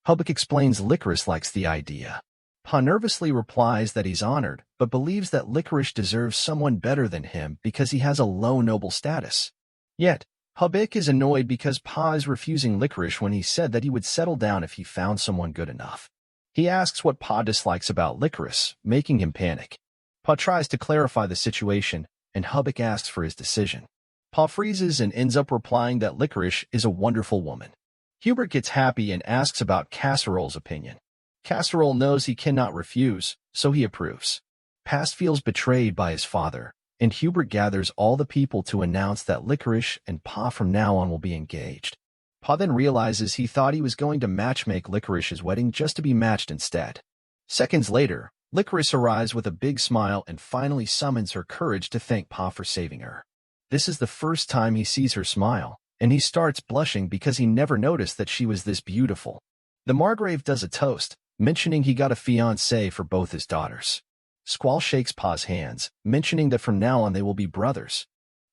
Hubk explains Licorice likes the idea. Pa nervously replies that he's honored, but believes that Licorice deserves someone better than him because he has a low noble status. Yet, Hubk is annoyed because Pa is refusing Licorice when he said that he would settle down if he found someone good enough. He asks what Pa dislikes about Licorice, making him panic. Pa tries to clarify the situation, and Hubk asks for his decision. Pa freezes and ends up replying that Licorice is a wonderful woman. Hubert gets happy and asks about Casserole's opinion. Casserole knows he cannot refuse, so he approves. Past feels betrayed by his father, and Hubert gathers all the people to announce that Licorice and Pa from now on will be engaged. Pa then realizes he thought he was going to matchmake Licorice's wedding just to be matched instead. Seconds later, Licorice arrives with a big smile and finally summons her courage to thank Pa for saving her. This is the first time he sees her smile, and he starts blushing because he never noticed that she was this beautiful. The Margrave does a toast, mentioning he got a fiancée for both his daughters. Squall shakes Pa's hands, mentioning that from now on they will be brothers.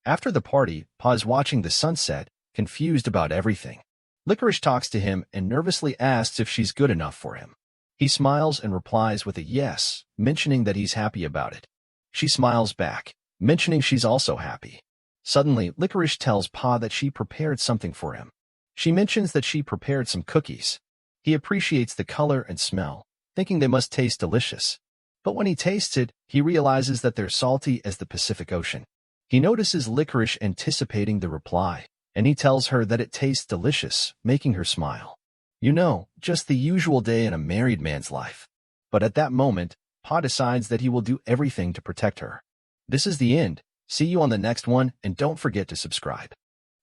After the party, Pa is watching the sunset, confused about everything. Licorice talks to him and nervously asks if she's good enough for him. He smiles and replies with a yes, mentioning that he's happy about it. She smiles back, mentioning she's also happy. Suddenly, Licorice tells Pa that she prepared something for him. She mentions that she prepared some cookies. He appreciates the color and smell, thinking they must taste delicious. But when he tastes it, he realizes that they're salty as the Pacific Ocean. He notices Licorice anticipating the reply, and he tells her that it tastes delicious, making her smile. You know, just the usual day in a married man's life. But at that moment, Pa decides that he will do everything to protect her. This is the end. See you on the next one, and don't forget to subscribe.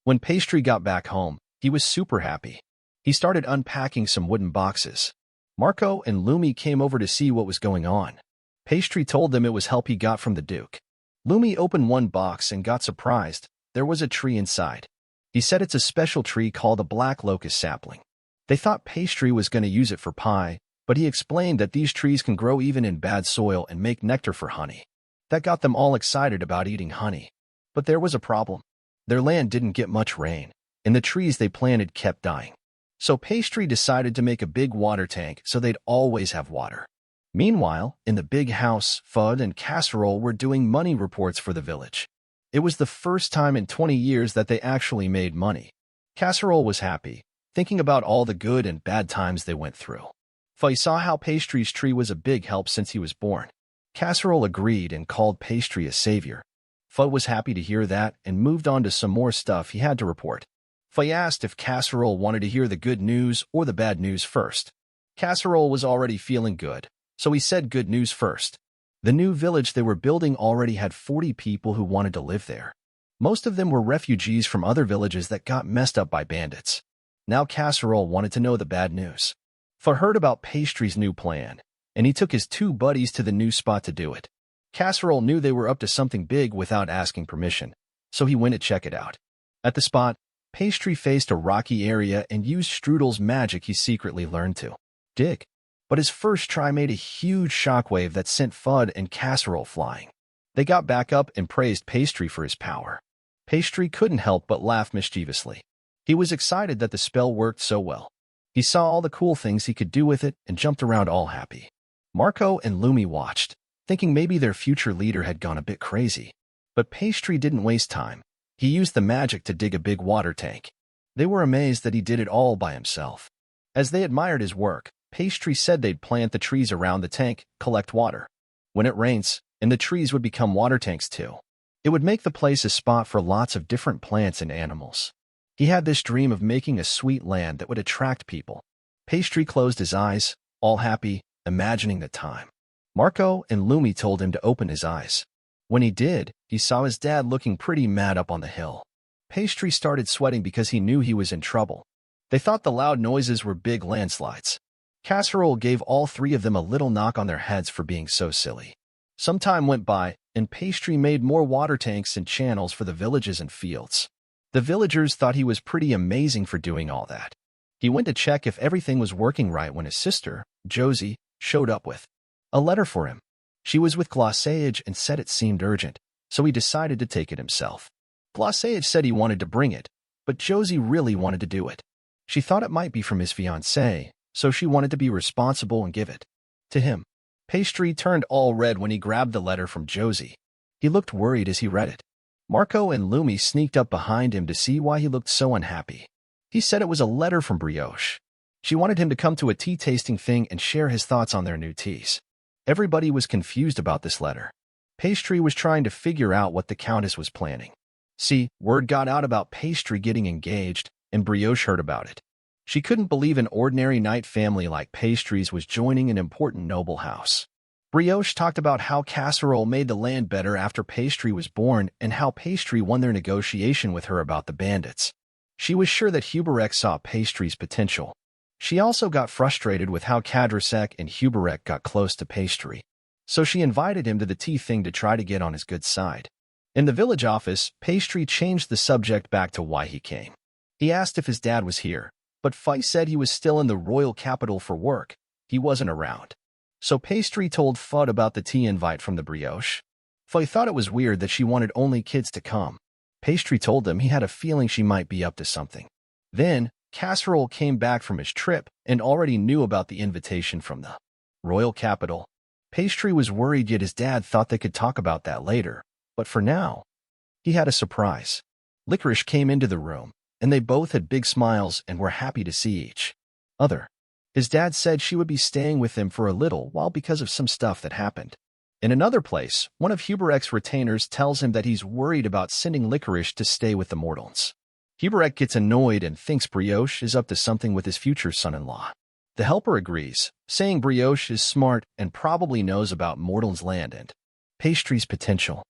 When Pastry got back home, he was super happy. He started unpacking some wooden boxes. Marco and Lumi came over to see what was going on. Pastry told them it was help he got from the Duke. Lumi opened one box and got surprised. There was a tree inside. He said it's a special tree called a black locust sapling. They thought Pastry was going to use it for pie, but he explained that these trees can grow even in bad soil and make nectar for honey. That got them all excited about eating honey. But there was a problem. Their land didn't get much rain, and the trees they planted kept dying. So Pastry decided to make a big water tank so they'd always have water. Meanwhile, in the big house, Fudd and Casserole were doing money reports for the village. It was the first time in 20 years that they actually made money. Casserole was happy, thinking about all the good and bad times they went through. Fudd saw how Pastry's tree was a big help since he was born. Casserole agreed and called Pastry a savior. Fudd was happy to hear that and moved on to some more stuff he had to report. Fudd asked if Casserole wanted to hear the good news or the bad news first. Casserole was already feeling good, so he said good news first. The new village they were building already had 40 people who wanted to live there. Most of them were refugees from other villages that got messed up by bandits. Now Casserole wanted to know the bad news. Fudd heard about Pastry's new plan, and he took his 2 buddies to the new spot to do it. Casserole knew they were up to something big without asking permission, so he went to check it out. At the spot, Pastry faced a rocky area and used Strudel's magic he secretly learned to dig. But his first try made a huge shockwave that sent Fudd and Casserole flying. They got back up and praised Pastry for his power. Pastry couldn't help but laugh mischievously. He was excited that the spell worked so well. He saw all the cool things he could do with it and jumped around all happy. Marco and Lumi watched, thinking maybe their future leader had gone a bit crazy. But Pastry didn't waste time. He used the magic to dig a big water tank. They were amazed that he did it all by himself. As they admired his work, Pastry said they'd plant the trees around the tank, collect water. When it rains, and the trees would become water tanks too. It would make the place a spot for lots of different plants and animals. He had this dream of making a sweet land that would attract people. Pastry closed his eyes, all happy, imagining the time. Marco and Lumi told him to open his eyes. When he did, he saw his dad looking pretty mad up on the hill. Pastry started sweating because he knew he was in trouble. They thought the loud noises were big landslides. Casserole gave all three of them a little knock on their heads for being so silly. Some time went by, and Pastry made more water tanks and channels for the villages and fields. The villagers thought he was pretty amazing for doing all that. He went to check if everything was working right when his sister, Josie, showed up with a letter for him. She was with Glossaige and said it seemed urgent, so he decided to take it himself. Glossaige said he wanted to bring it, but Josie really wanted to do it. She thought it might be from his fiancée, so she wanted to be responsible and give it to him. Pastry turned all red when he grabbed the letter from Josie. He looked worried as he read it. Marco and Lumi sneaked up behind him to see why he looked so unhappy. He said it was a letter from Brioche. She wanted him to come to a tea tasting thing and share his thoughts on their new teas. Everybody was confused about this letter. Pastry was trying to figure out what the Countess was planning. See, word got out about Pastry getting engaged, and Brioche heard about it. She couldn't believe an ordinary knight family like Pastry's was joining an important noble house. Brioche talked about how Casserole made the land better after Pastry was born and how Pastry won their negotiation with her about the bandits. She was sure that Huberek saw Pastry's potential. She also got frustrated with how Kadrasek and Huberek got close to Pastry. So she invited him to the tea thing to try to get on his good side. In the village office, Pastry changed the subject back to why he came. He asked if his dad was here, but Fei said he was still in the royal capital for work. He wasn't around. So Pastry told Fudd about the tea invite from the Brioche. Fei thought it was weird that she wanted only kids to come. Pastry told him he had a feeling she might be up to something. Then, Casserole came back from his trip and already knew about the invitation from the royal capital. Pastry was worried, yet his dad thought they could talk about that later. But for now, he had a surprise. Licorice came into the room, and they both had big smiles and were happy to see each other. His dad said she would be staying with him for a little while because of some stuff that happened. In another place, one of Huberek's retainers tells him that he's worried about sending Licorice to stay with the Mortals. Huberek gets annoyed and thinks Brioche is up to something with his future son-in-law. The helper agrees, saying Brioche is smart and probably knows about Mortal's land and Pastry's potential.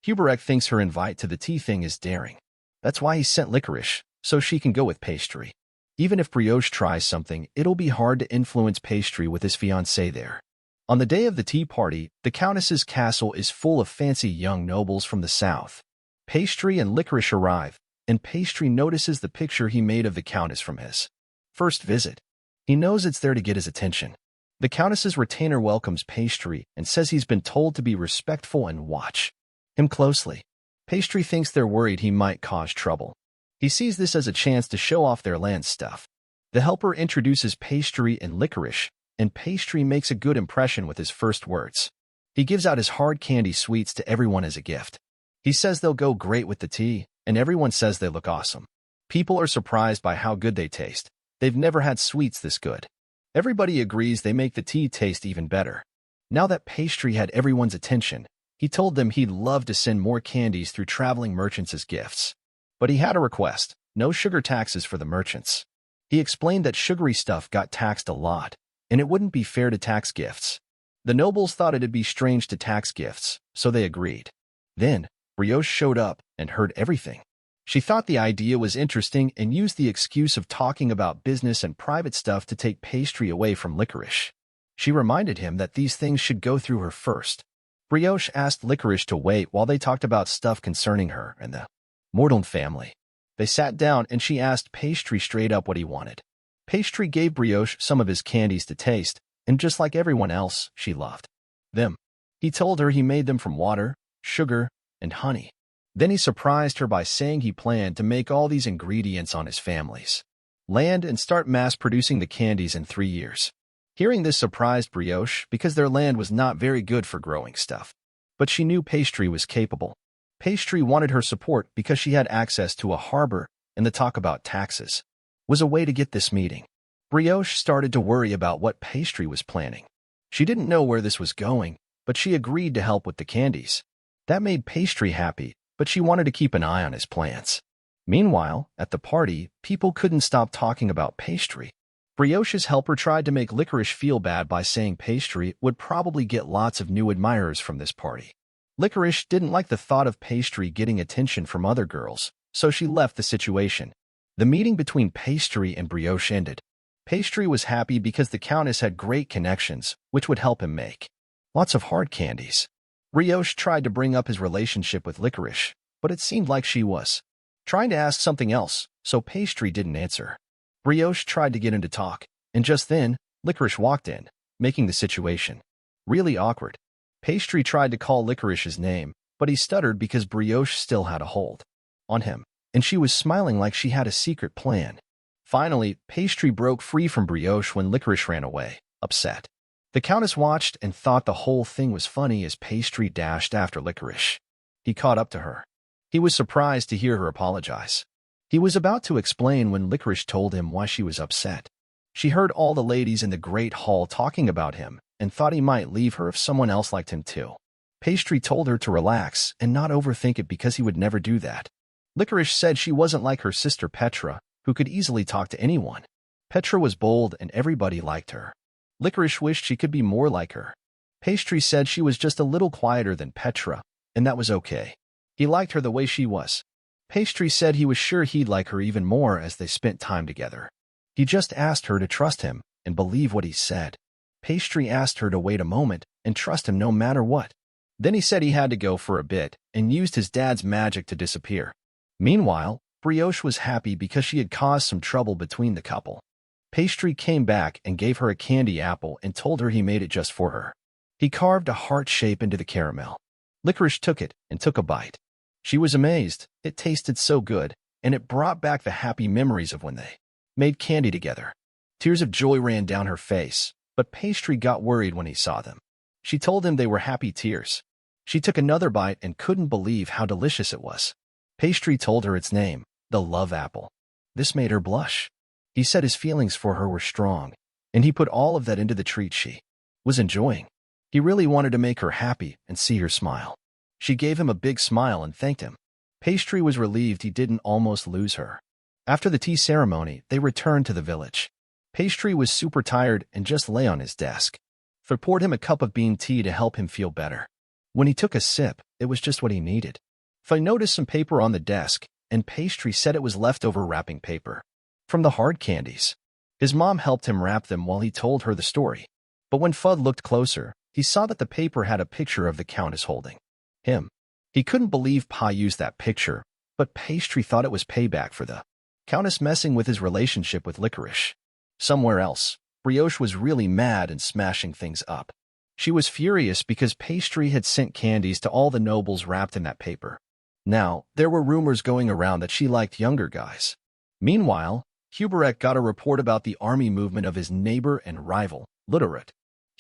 Huberek thinks her invite to the tea thing is daring. That's why he sent Licorice, so she can go with Pastry. Even if Brioche tries something, it'll be hard to influence Pastry with his fiancée there. On the day of the tea party, the Countess's castle is full of fancy young nobles from the south. Pastry and Licorice arrive, and Pastry notices the picture he made of the Countess from his first visit. He knows it's there to get his attention. The Countess's retainer welcomes Pastry and says he's been told to be respectful and watch him closely. Pastry thinks they're worried he might cause trouble. He sees this as a chance to show off their land stuff. The helper introduces Pastry and Licorice, and Pastry makes a good impression with his first words. He gives out his hard candy sweets to everyone as a gift. He says they'll go great with the tea, and everyone says they look awesome. People are surprised by how good they taste. They've never had sweets this good. Everybody agrees they make the tea taste even better. Now that Pastry had everyone's attention, he told them he'd love to send more candies through traveling merchants as gifts. But he had a request: no sugar taxes for the merchants. He explained that sugary stuff got taxed a lot, and it wouldn't be fair to tax gifts. The nobles thought it'd be strange to tax gifts, so they agreed. Then, Brioche showed up and heard everything. She thought the idea was interesting and used the excuse of talking about business and private stuff to take Pastry away from Licorice. She reminded him that these things should go through her first. Brioche asked Licorice to wait while they talked about stuff concerning her and the Mortal family. They sat down and she asked Pastry straight up what he wanted. Pastry gave Brioche some of his candies to taste, and just like everyone else, she loved them. He told her he made them from water, sugar, and honey. Then he surprised her by saying he planned to make all these ingredients on his family's land and start mass-producing the candies in 3 years. Hearing this surprised Brioche because their land was not very good for growing stuff. But she knew Pastry was capable. Pastry wanted her support because she had access to a harbor and the talk about taxes was a way to get this meeting. Brioche started to worry about what Pastry was planning. She didn't know where this was going, but she agreed to help with the candies. That made Pastry happy, but she wanted to keep an eye on his plans. Meanwhile, at the party, people couldn't stop talking about Pastry. Brioche's helper tried to make Licorice feel bad by saying Pastry would probably get lots of new admirers from this party. Licorice didn't like the thought of Pastry getting attention from other girls, so she left the situation. The meeting between Pastry and Brioche ended. Pastry was happy because the Countess had great connections, which would help him make lots of hard candies. Brioche tried to bring up his relationship with Licorice, but it seemed like she was trying to ask something else, so Pastry didn't answer. Brioche tried to get him to talk, and just then, Licorice walked in, making the situation really awkward. Pastry tried to call Licorice's name, but he stuttered because Brioche still had a hold on him, and she was smiling like she had a secret plan. Finally, Pastry broke free from Brioche when Licorice ran away, upset. The Countess watched and thought the whole thing was funny as Pastry dashed after Licorice. He caught up to her. He was surprised to hear her apologize. He was about to explain when Licorice told him why she was upset. She heard all the ladies in the Great Hall talking about him and thought he might leave her if someone else liked him too. Pastry told her to relax and not overthink it because he would never do that. Licorice said she wasn't like her sister Petra, who could easily talk to anyone. Petra was bold and everybody liked her. Licorice wished she could be more like her. Pastry said she was just a little quieter than Petra, and that was okay. He liked her the way she was. Pastry said he was sure he'd like her even more as they spent time together. He just asked her to trust him and believe what he said. Pastry asked her to wait a moment and trust him no matter what. Then he said he had to go for a bit and used his dad's magic to disappear. Meanwhile, Brioche was happy because she had caused some trouble between the couple. Pastry came back and gave her a candy apple and told her he made it just for her. He carved a heart shape into the caramel. Licorice took it and took a bite. She was amazed. It tasted so good, and it brought back the happy memories of when they made candy together. Tears of joy ran down her face, but Pastry got worried when he saw them. She told him they were happy tears. She took another bite and couldn't believe how delicious it was. Pastry told her its name, the love apple. This made her blush. He said his feelings for her were strong, and he put all of that into the treat she was enjoying. He really wanted to make her happy and see her smile. She gave him a big smile and thanked him. Pastry was relieved he didn't almost lose her. After the tea ceremony, they returned to the village. Pastry was super tired and just lay on his desk. They poured him a cup of bean tea to help him feel better. When he took a sip, it was just what he needed. They noticed some paper on the desk, and Pastry said it was leftover wrapping paper from the hard candies. His mom helped him wrap them while he told her the story. But when Fudd looked closer, he saw that the paper had a picture of the Countess holding him. He couldn't believe Pa used that picture, but Pastry thought it was payback for the Countess messing with his relationship with Licorice. Somewhere else, Brioche was really mad and smashing things up. She was furious because Pastry had sent candies to all the nobles wrapped in that paper. Now, there were rumors going around that she liked younger guys. Meanwhile, Huberek got a report about the army movement of his neighbor and rival, Luderut.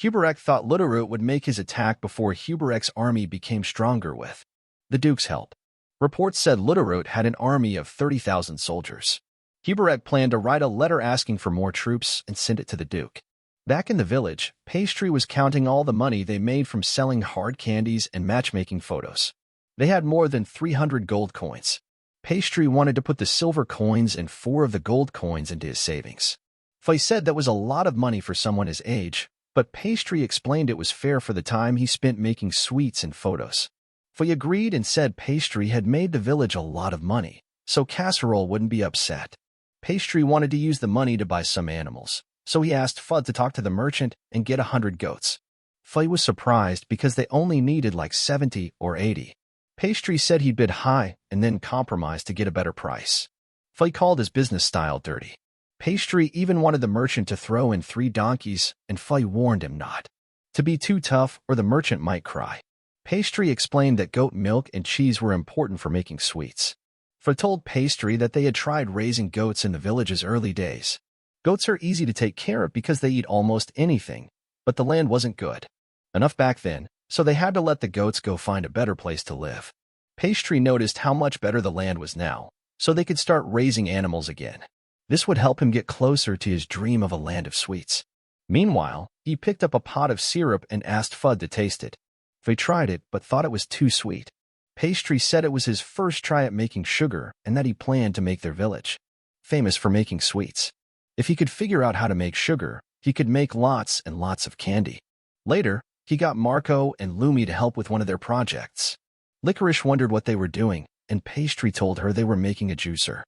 Huberek thought Luderut would make his attack before Huberek's army became stronger with the Duke's help. Reports said Luderut had an army of 30,000 soldiers. Huberek planned to write a letter asking for more troops and send it to the Duke. Back in the village, Pastry was counting all the money they made from selling hard candies and matchmaking photos. They had more than 300 gold coins. Pastry wanted to put the silver coins and 4 of the gold coins into his savings. Fay said that was a lot of money for someone his age, but Pastry explained it was fair for the time he spent making sweets and photos. Fay agreed and said Pastry had made the village a lot of money, so Casserole wouldn't be upset. Pastry wanted to use the money to buy some animals, so he asked Fudd to talk to the merchant and get 100 goats. Fay was surprised because they only needed like 70 or 80. Pastry said he'd bid high and then compromised to get a better price. Fay called his business style dirty. Pastry even wanted the merchant to throw in 3 donkeys, and Fay warned him not to be too tough or the merchant might cry. Pastry explained that goat milk and cheese were important for making sweets. Fay told Pastry that they had tried raising goats in the village's early days. Goats are easy to take care of because they eat almost anything, but the land wasn't good enough back then, so they had to let the goats go find a better place to live. Pastry noticed how much better the land was now, so they could start raising animals again. This would help him get closer to his dream of a land of sweets. Meanwhile, he picked up a pot of syrup and asked Fudd to taste it. They tried it, but thought it was too sweet. Pastry said it was his first try at making sugar and that he planned to make their village famous for making sweets. If he could figure out how to make sugar, he could make lots and lots of candy. Later, he got Marco and Lumi to help with one of their projects. Licorice wondered what they were doing, and Pastry told her they were making a juicer.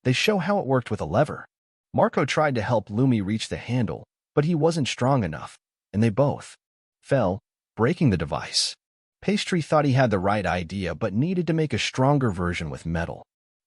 They show how it worked with a lever. Marco tried to help Lumi reach the handle, but he wasn't strong enough, and they both fell, breaking the device. Pastry thought he had the right idea but needed to make a stronger version with metal.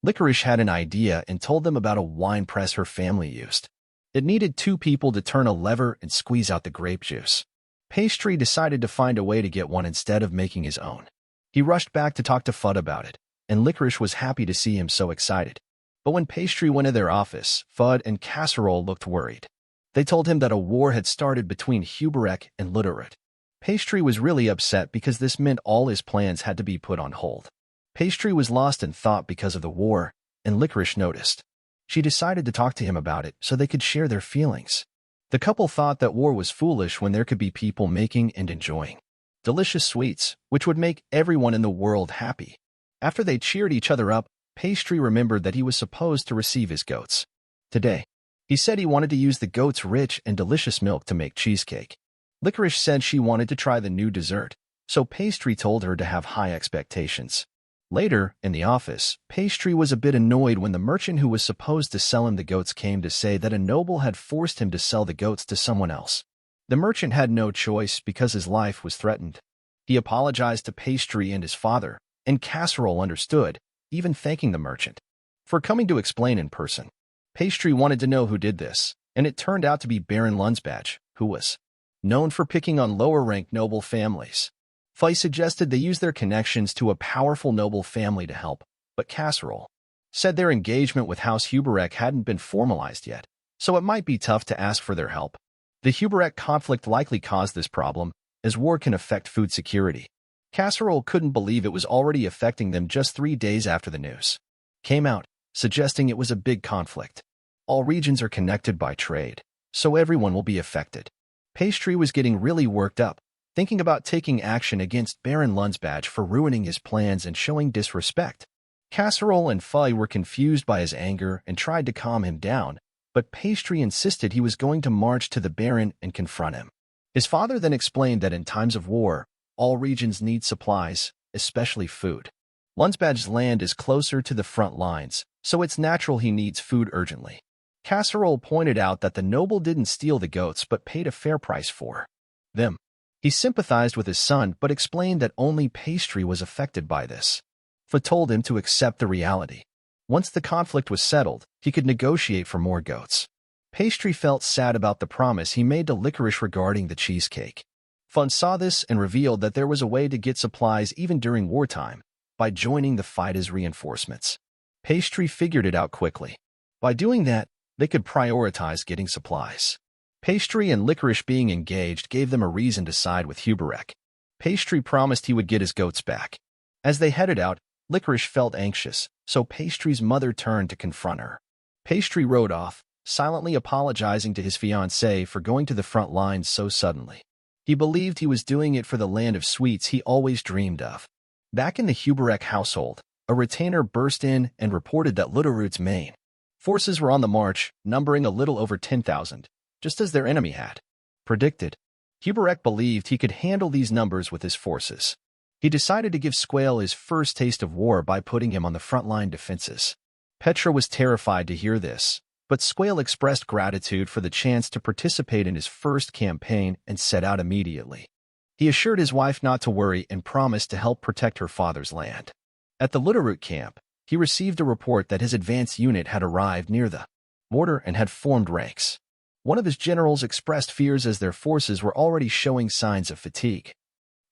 Licorice had an idea and told them about a wine press her family used. It needed 2 people to turn a lever and squeeze out the grape juice. Pastry decided to find a way to get one instead of making his own. He rushed back to talk to Fudd about it, and Licorice was happy to see him so excited. But when Pastry went to their office, Fudd and Casserole looked worried. They told him that a war had started between Huberek and Lutterut. Pastry was really upset because this meant all his plans had to be put on hold. Pastry was lost in thought because of the war, and Licorice noticed. She decided to talk to him about it so they could share their feelings. The couple thought that war was foolish when there could be people making and enjoying delicious sweets, which would make everyone in the world happy. After they cheered each other up, Pastry remembered that he was supposed to receive his goats today. He said he wanted to use the goat's rich and delicious milk to make cheesecake. Licorice said she wanted to try the new dessert, so Pastry told her to have high expectations. Later, in the office, Pastry was a bit annoyed when the merchant who was supposed to sell him the goats came to say that a noble had forced him to sell the goats to someone else. The merchant had no choice because his life was threatened. He apologized to Pastry and his father, and Casserole understood, even thanking the merchant for coming to explain in person. Pastry wanted to know who did this, and it turned out to be Baron Lunsbach, who was known for picking on lower-ranked noble families. Fey suggested they use their connections to a powerful noble family to help, but Casserole said their engagement with House Huberek hadn't been formalized yet, so it might be tough to ask for their help. The Huberek conflict likely caused this problem, as war can affect food security. Casserole couldn't believe it was already affecting them just 3 days after the news came out, suggesting it was a big conflict. All regions are connected by trade, so everyone will be affected. Pastry was getting really worked up, thinking about taking action against Baron Lunsbach for ruining his plans and showing disrespect. Casserole and Fey were confused by his anger and tried to calm him down, but Pastry insisted he was going to march to the Baron and confront him. His father then explained that in times of war, all regions need supplies, especially food. Lunsbach's land is closer to the front lines, so it's natural he needs food urgently. Casserole pointed out that the noble didn't steal the goats but paid a fair price for them. He sympathized with his son but explained that only Pastry was affected by this. Fey told him to accept the reality. Once the conflict was settled, he could negotiate for more goats. Pastry felt sad about the promise he made to Licorice regarding the cheesecake. Fey saw this and revealed that there was a way to get supplies even during wartime, by joining the fight as reinforcements. Pastry figured it out quickly. By doing that, they could prioritize getting supplies. Pastry and Licorice being engaged gave them a reason to side with Huberek. Pastry promised he would get his goats back. As they headed out, Licorice felt anxious, so Pastry's mother turned to confront her. Pastry rode off, silently apologizing to his fiancée for going to the front lines so suddenly. He believed he was doing it for the land of sweets he always dreamed of. Back in the Huberek household, a retainer burst in and reported that Lutterut's main forces were on the march, numbering a little over 10,000, just as their enemy had predicted. Huberek believed he could handle these numbers with his forces. He decided to give Squale his first taste of war by putting him on the frontline defenses. Petra was terrified to hear this, but Squale expressed gratitude for the chance to participate in his first campaign and set out immediately. He assured his wife not to worry and promised to help protect her father's land. At the Lutterut camp, he received a report that his advance unit had arrived near the border and had formed ranks. One of his generals expressed fears as their forces were already showing signs of fatigue.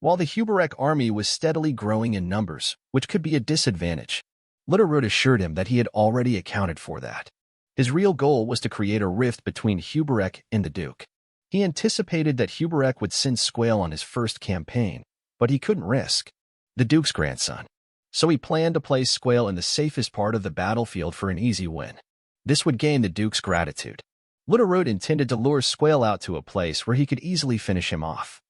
While the Huberek army was steadily growing in numbers, which could be a disadvantage, Lutterut assured him that he had already accounted for that. His real goal was to create a rift between Huberek and the Duke. He anticipated that Huberek would send Squale on his first campaign, but he couldn't risk the Duke's grandson So he planned to place Squale in the safest part of the battlefield for an easy win. This would gain the Duke's gratitude. Littleroot intended to lure Squale out to a place where he could easily finish him off,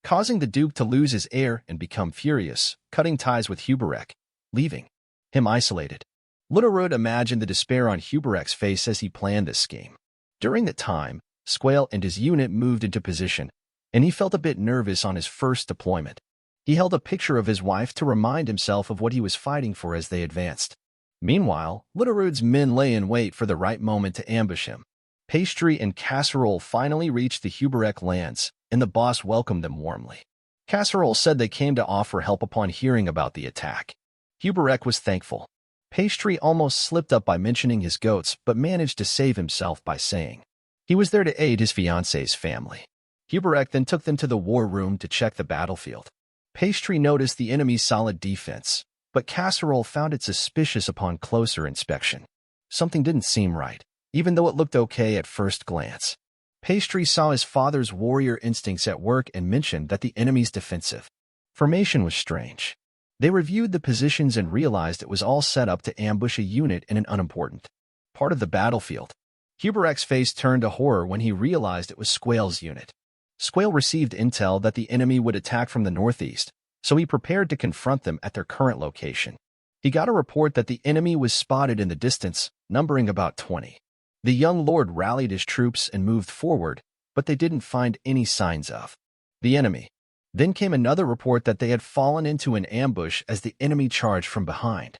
causing the Duke to lose his air and become furious, cutting ties with Huberek, leaving him isolated. Littleroot imagined the despair on Huberek's face as he planned this scheme. During that time, Squale and his unit moved into position, and he felt a bit nervous on his first deployment. He held a picture of his wife to remind himself of what he was fighting for as they advanced. Meanwhile, Littleroot's men lay in wait for the right moment to ambush him. Pastry and Casserole finally reached the Huberek lands, and the boss welcomed them warmly. Casserole said they came to offer help upon hearing about the attack. Huberek was thankful. Pastry almost slipped up by mentioning his goats, but managed to save himself by saying he was there to aid his fiancée's family. Huberek then took them to the war room to check the battlefield. Pastry noticed the enemy's solid defense, but Casserole found it suspicious upon closer inspection. Something didn't seem right, even though it looked okay at first glance. Pastry saw his father's warrior instincts at work and mentioned that the enemy's defensive formation was strange. They reviewed the positions and realized it was all set up to ambush a unit in an unimportant part of the battlefield. Huberek's face turned to horror when he realized it was Squale's unit. Squale received intel that the enemy would attack from the northeast, so he prepared to confront them at their current location. He got a report that the enemy was spotted in the distance, numbering about 20. The young lord rallied his troops and moved forward, but they didn't find any signs of the enemy. Then came another report that they had fallen into an ambush as the enemy charged from behind,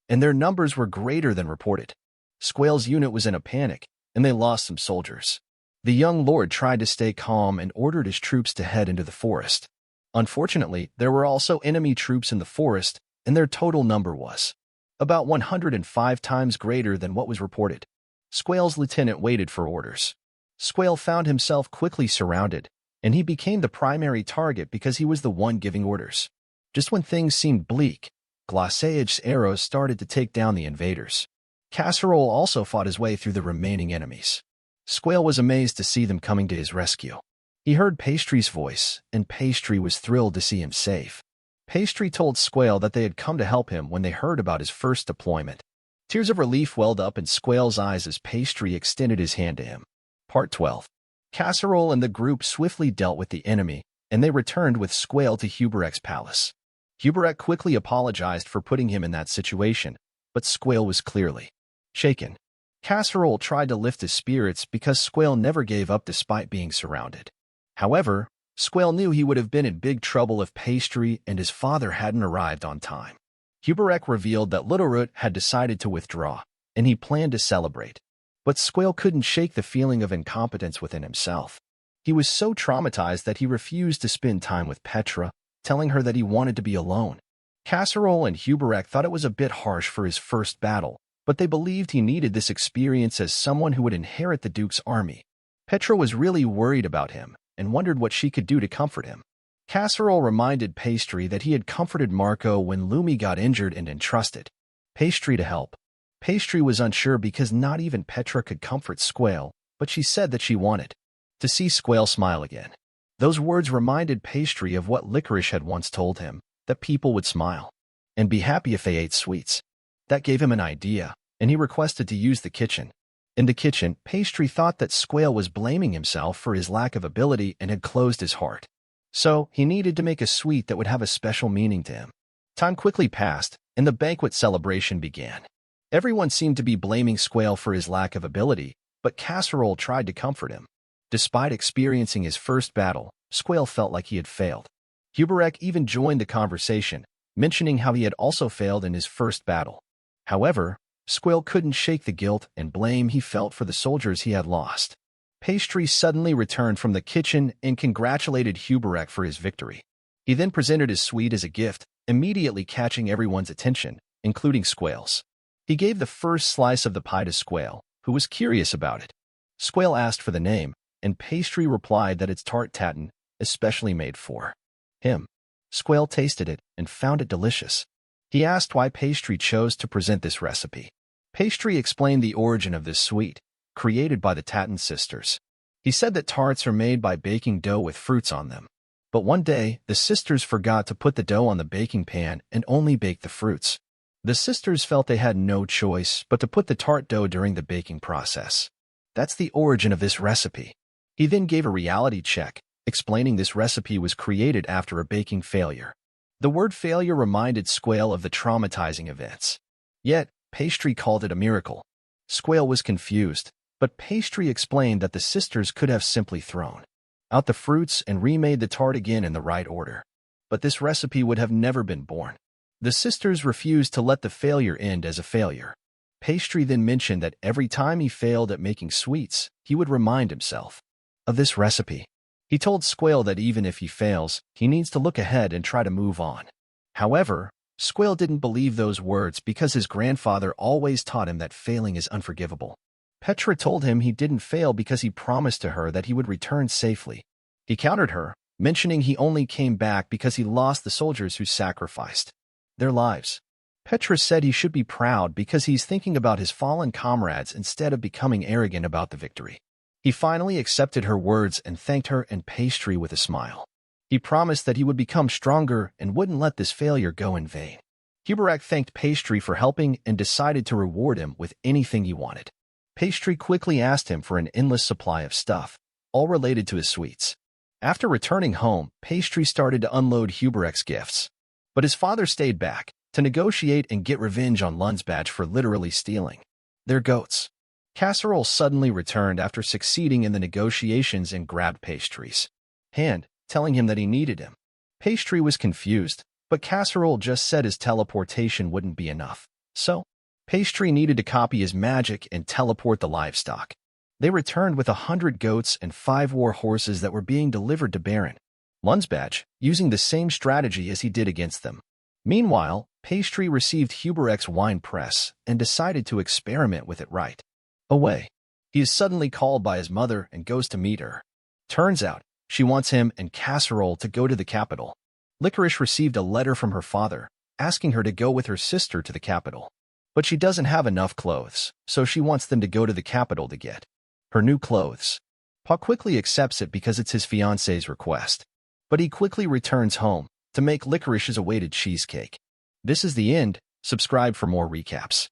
and their numbers were greater than reported. Squale's unit was in a panic, and they lost some soldiers. The young lord tried to stay calm and ordered his troops to head into the forest. Unfortunately, there were also enemy troops in the forest, and their total number was about 105 times greater than what was reported. Squale's lieutenant waited for orders. Squale found himself quickly surrounded, and he became the primary target because he was the one giving orders. Just when things seemed bleak, Glacéage's arrows started to take down the invaders. Casserole also fought his way through the remaining enemies. Squale was amazed to see them coming to his rescue. He heard Pastry's voice, and Pastry was thrilled to see him safe. Pastry told Squale that they had come to help him when they heard about his first deployment. Tears of relief welled up in Squale's eyes as Pastry extended his hand to him. Part 12. Casserole and the group swiftly dealt with the enemy, and they returned with Squale to Huberek's palace. Huberek quickly apologized for putting him in that situation, but Squale was clearly shaken. Casserole tried to lift his spirits because Squale never gave up despite being surrounded. However, Squale knew he would have been in big trouble if Pastry and his father hadn't arrived on time. Huberek revealed that Littleroot had decided to withdraw, and he planned to celebrate. But Squale couldn't shake the feeling of incompetence within himself. He was so traumatized that he refused to spend time with Petra, telling her that he wanted to be alone. Casserole and Huberek thought it was a bit harsh for his first battle, but they believed he needed this experience as someone who would inherit the Duke's army. Petra was really worried about him and wondered what she could do to comfort him. Casserole reminded Pastry that he had comforted Marco when Lumi got injured and entrusted Pastry to help. Pastry was unsure because not even Petra could comfort Squale, but she said that she wanted to see Squale smile again. Those words reminded Pastry of what Licorice had once told him, that people would smile and be happy if they ate sweets. That gave him an idea, and he requested to use the kitchen. In the kitchen, Pastry thought that Squale was blaming himself for his lack of ability and had closed his heart. So, he needed to make a sweet that would have a special meaning to him. Time quickly passed, and the banquet celebration began. Everyone seemed to be blaming Squale for his lack of ability, but Casserole tried to comfort him. Despite experiencing his first battle, Squale felt like he had failed. Huberek even joined the conversation, mentioning how he had also failed in his first battle. However, Squale couldn't shake the guilt and blame he felt for the soldiers he had lost. Pastry suddenly returned from the kitchen and congratulated Huberek for his victory. He then presented his sweet as a gift, immediately catching everyone's attention, including Squale's. He gave the first slice of the pie to Squale, who was curious about it. Squale asked for the name, and Pastry replied that it's tart tatin, especially made for him. Squale tasted it and found it delicious. He asked why Pastry chose to present this recipe. Pastry explained the origin of this sweet, created by the Tatin sisters. He said that tarts are made by baking dough with fruits on them. But one day, the sisters forgot to put the dough on the baking pan and only baked the fruits. The sisters felt they had no choice but to put the tart dough during the baking process. That's the origin of this recipe. He then gave a reality check, explaining this recipe was created after a baking failure. The word failure reminded Squale of the traumatizing events. Yet, Pastry called it a miracle. Squale was confused, but Pastry explained that the sisters could have simply thrown out the fruits and remade the tart again in the right order. But this recipe would have never been born. The sisters refused to let the failure end as a failure. Pastry then mentioned that every time he failed at making sweets, he would remind himself of this recipe. He told Squale that even if he fails, he needs to look ahead and try to move on. However, Squale didn't believe those words because his grandfather always taught him that failing is unforgivable. Petra told him he didn't fail because he promised to her that he would return safely. He countered her, mentioning he only came back because he lost the soldiers who sacrificed their lives. Petra said he should be proud because he's thinking about his fallen comrades instead of becoming arrogant about the victory. He finally accepted her words and thanked her and Pastry with a smile. He promised that he would become stronger and wouldn't let this failure go in vain. Huberak thanked Pastry for helping and decided to reward him with anything he wanted. Pastry quickly asked him for an endless supply of stuff, all related to his sweets. After returning home, Pastry started to unload Huberak's gifts. But his father stayed back to negotiate and get revenge on Lunsbach for literally stealing their goats. Casserole suddenly returned after succeeding in the negotiations and grabbed Pastry's hand, telling him that he needed him. Pastry was confused, but Casserole just said his teleportation wouldn't be enough. So, Pastry needed to copy his magic and teleport the livestock. They returned with 100 goats and 5 war horses that were being delivered to Baron Lunsbach, using the same strategy as he did against them. Meanwhile, Pastry received Huberak's wine press and decided to experiment with it right away. He is suddenly called by his mother and goes to meet her. Turns out, she wants him and Casserole to go to the capital. Licorice received a letter from her father, asking her to go with her sister to the capital. But she doesn't have enough clothes, so she wants them to go to the capital to get her new clothes. Pa quickly accepts it because it's his fiancé's request. But he quickly returns home to make Licorice's awaited cheesecake. This is the end. Subscribe for more recaps.